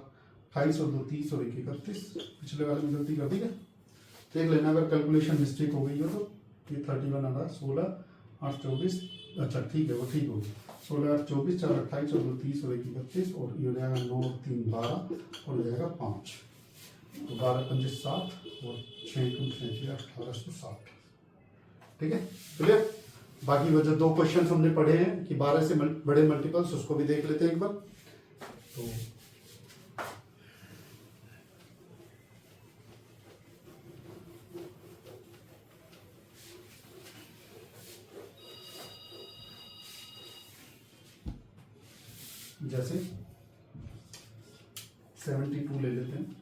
28 और 2 30 और 1 31। पिछले वाले में गलती कर दी क्या, देख लेना अगर कैलकुलेशन मिस्टेक हो गई हो तो। ये 31 आ रहा है, 16 8 24, अच्छा ठीक है वो ठीक होगी। 16 8 24, 4 28 और 2 30 और 1 31 और ये हो जाएगा 9 3 12 और हो जाएगा 5, तो 12 5 7 और 6 6 1860, ठीक है क्लियर। बाकी वो जो 2 क्वेश्चन हमने पढ़े हैं कि 12 से बड़े मल्टीपल्स, उसको भी देख लेते हैं एक बार। तो जैसे 72 ले लेते हैं।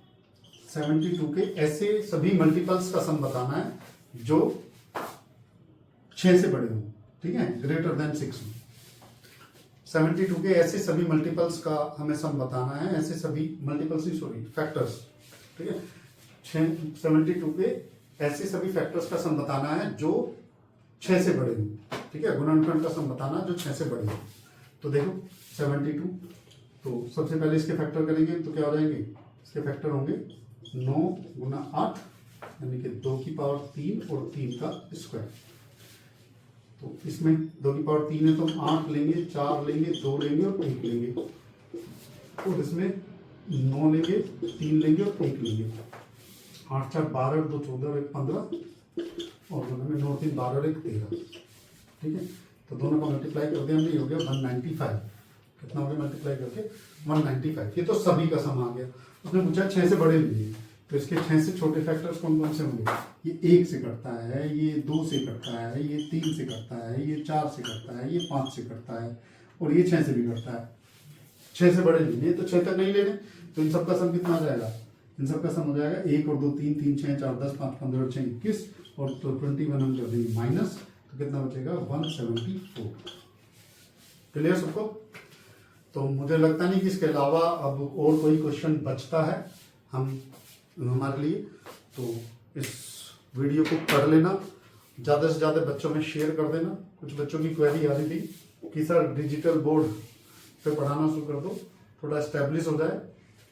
72 के ऐसे सभी मल्टीपल्स का सम बताना है जो 6 से बड़े हों, ठीक है, ग्रेटर देन 6 हो। 72 के ऐसे सभी मल्टीपल्स का हमें सम बताना है, ऐसे सभी मल्टीपल्स ही सॉरी फैक्टर्स, ठीक है। 72 के ऐसे सभी फैक्टर्स का सम बताना है जो 6 से बड़े हों, ठीक है, गुणनखंड का सम बताना जो 6 से बड़े हों। तो देखो 72, तो सबसे पहले इसके फैक्टर करेंगे तो क्या हो जाएंगे, इसके फैक्टर होंगे 9 गुना 8 यानी कि 2 की पावर 3 और 3 का स्क्वायर। तो इसमें 2 की पावर 3 है तो हम 8 लेंगे, 4 लेंगे, 2 लेंगे और 1 लेंगे, और इसमें 9 लेंगे, 3 लेंगे और 1 लेंगे। 8 4 12 और 2 14 और 1 15 और दोनों में 9 3 12 और 1 13, ठीक है। तो दोनों को मल्टीप्लाई कर दिया हमने, हो गया 195। कितना हो गया मल्टीप्लाई करके 195। ये तो सभी का सम आ गया। उसने पूछा 6 से बड़े लीजिए, तो इसके 6 से छोटे फैक्टर्स कौन कौन से होंगे, ये 1 से कटता है, ये 2 से कटता है, ये 3 से कटता है, ये 4 से कटता है, ये 5 से कटता है और ये 6 से भी कटता है। 6 से बड़े लेने तो 6 तक नहीं लेने, तो इन सबका सम कितना आ जाएगा, इन सबका सम हो जाएगा 1 और 2 3 3 6 4 10 5 15 और 6 21 और तो 21 हम कर देंगे माइनस, तो कितना बचेगा 174। क्लियर सबको। तो मुझे लगता नहीं कि इसके अलावा अब और कोई क्वेश्चन बचता है हमारे लिए। तो इस वीडियो को पढ़ लेना, ज़्यादा से ज़्यादा बच्चों में शेयर कर देना। कुछ बच्चों की क्वेरी आ रही थी कि सर डिजिटल बोर्ड पे पढ़ाना शुरू कर दो, थोड़ा एस्टेब्लिश हो जाए,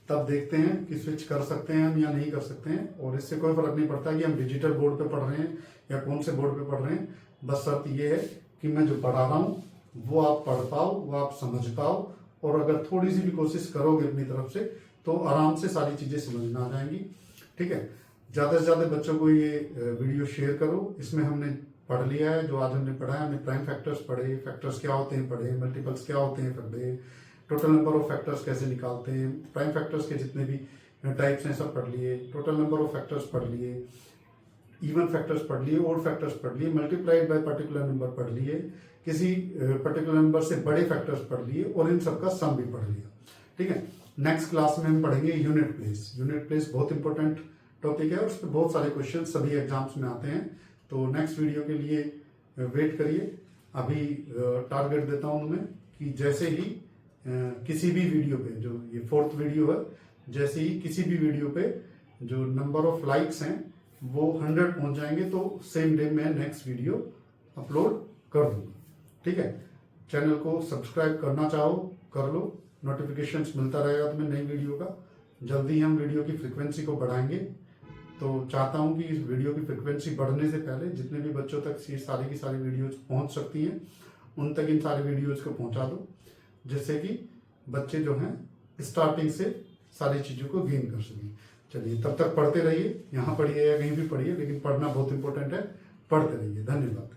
तब देखते हैं कि स्विच कर सकते हैं हम या नहीं कर सकते हैं। और इससे कोई फर्क नहीं पड़ता कि हम डिजिटल बोर्ड पे पढ़ रहे हैं या कौन से बोर्ड पे पढ़ रहे हैं, बस शर्त ये है कि मैं जो पढ़ा रहा हूँ वो आप पढ़ पाओ, वो आप समझ पाओ, और अगर थोड़ी सी भी कोशिश करोगे अपनी तरफ से तो आराम से सारी चीज़ें समझ में आ जाएंगी, ठीक है। ज़्यादा से ज़्यादा बच्चों को ये वीडियो शेयर करो। इसमें हमने पढ़ लिया है जो आज हमने पढ़ा है, हमने प्राइम फैक्टर्स पढ़े, फैक्टर्स क्या होते हैं पढ़े, मल्टीपल्स क्या होते हैं पढ़े, टोटल नंबर ऑफ फैक्टर्स कैसे निकालते हैं, प्राइम फैक्टर्स के जितने भी टाइप्स हैं सब पढ़ लिए, टोटल नंबर ऑफ फैक्टर्स पढ़ लिए, इवन फैक्टर्स पढ़ लिए, ओड फैक्टर्स पढ़ लिए, मल्टीप्लाइड बाय पर्टिकुलर नंबर पढ़ लिए, किसी पर्टिकुलर नंबर से बड़े फैक्टर्स पढ़ लिए और इन सबका सम भी पढ़ लिया, ठीक है। नेक्स्ट क्लास में हम पढ़ेंगे यूनिट प्लेस। यूनिट प्लेस बहुत इंपॉर्टेंट टॉपिक है और उस पर बहुत सारे क्वेश्चन सभी एग्जाम्स में आते हैं। तो नेक्स्ट वीडियो के लिए वेट करिए। अभी टारगेट देता हूं तुम्हें कि जैसे ही किसी भी वीडियो पे, जो ये 4th वीडियो है, जैसे ही किसी भी वीडियो पे जो नंबर ऑफ लाइक्स हैं वो 100 पहुंच जाएंगे तो सेम डे में नेक्स्ट वीडियो अपलोड कर दूंगा, ठीक है। चैनल को सब्सक्राइब करना चाहो कर लो, नोटिफिकेशंस मिलता रहेगा तुम्हें नई वीडियो का। जल्दी हम वीडियो की फ्रिक्वेंसी को बढ़ाएंगे, तो चाहता हूं कि इस वीडियो की फ्रिक्वेंसी बढ़ने से पहले जितने भी बच्चों तक ये सारी की सारी वीडियोज पहुंच सकती हैं उन तक इन सारी वीडियोज को पहुंचा दो, जिससे कि बच्चे जो हैं स्टार्टिंग से सारी चीज़ों को गेन कर सकें। चलिए तब तक पढ़ते रहिए, यहाँ पढ़िए या कहीं भी पढ़िए, लेकिन पढ़ना बहुत इंपॉर्टेंट है। पढ़ते रहिए। धन्यवाद।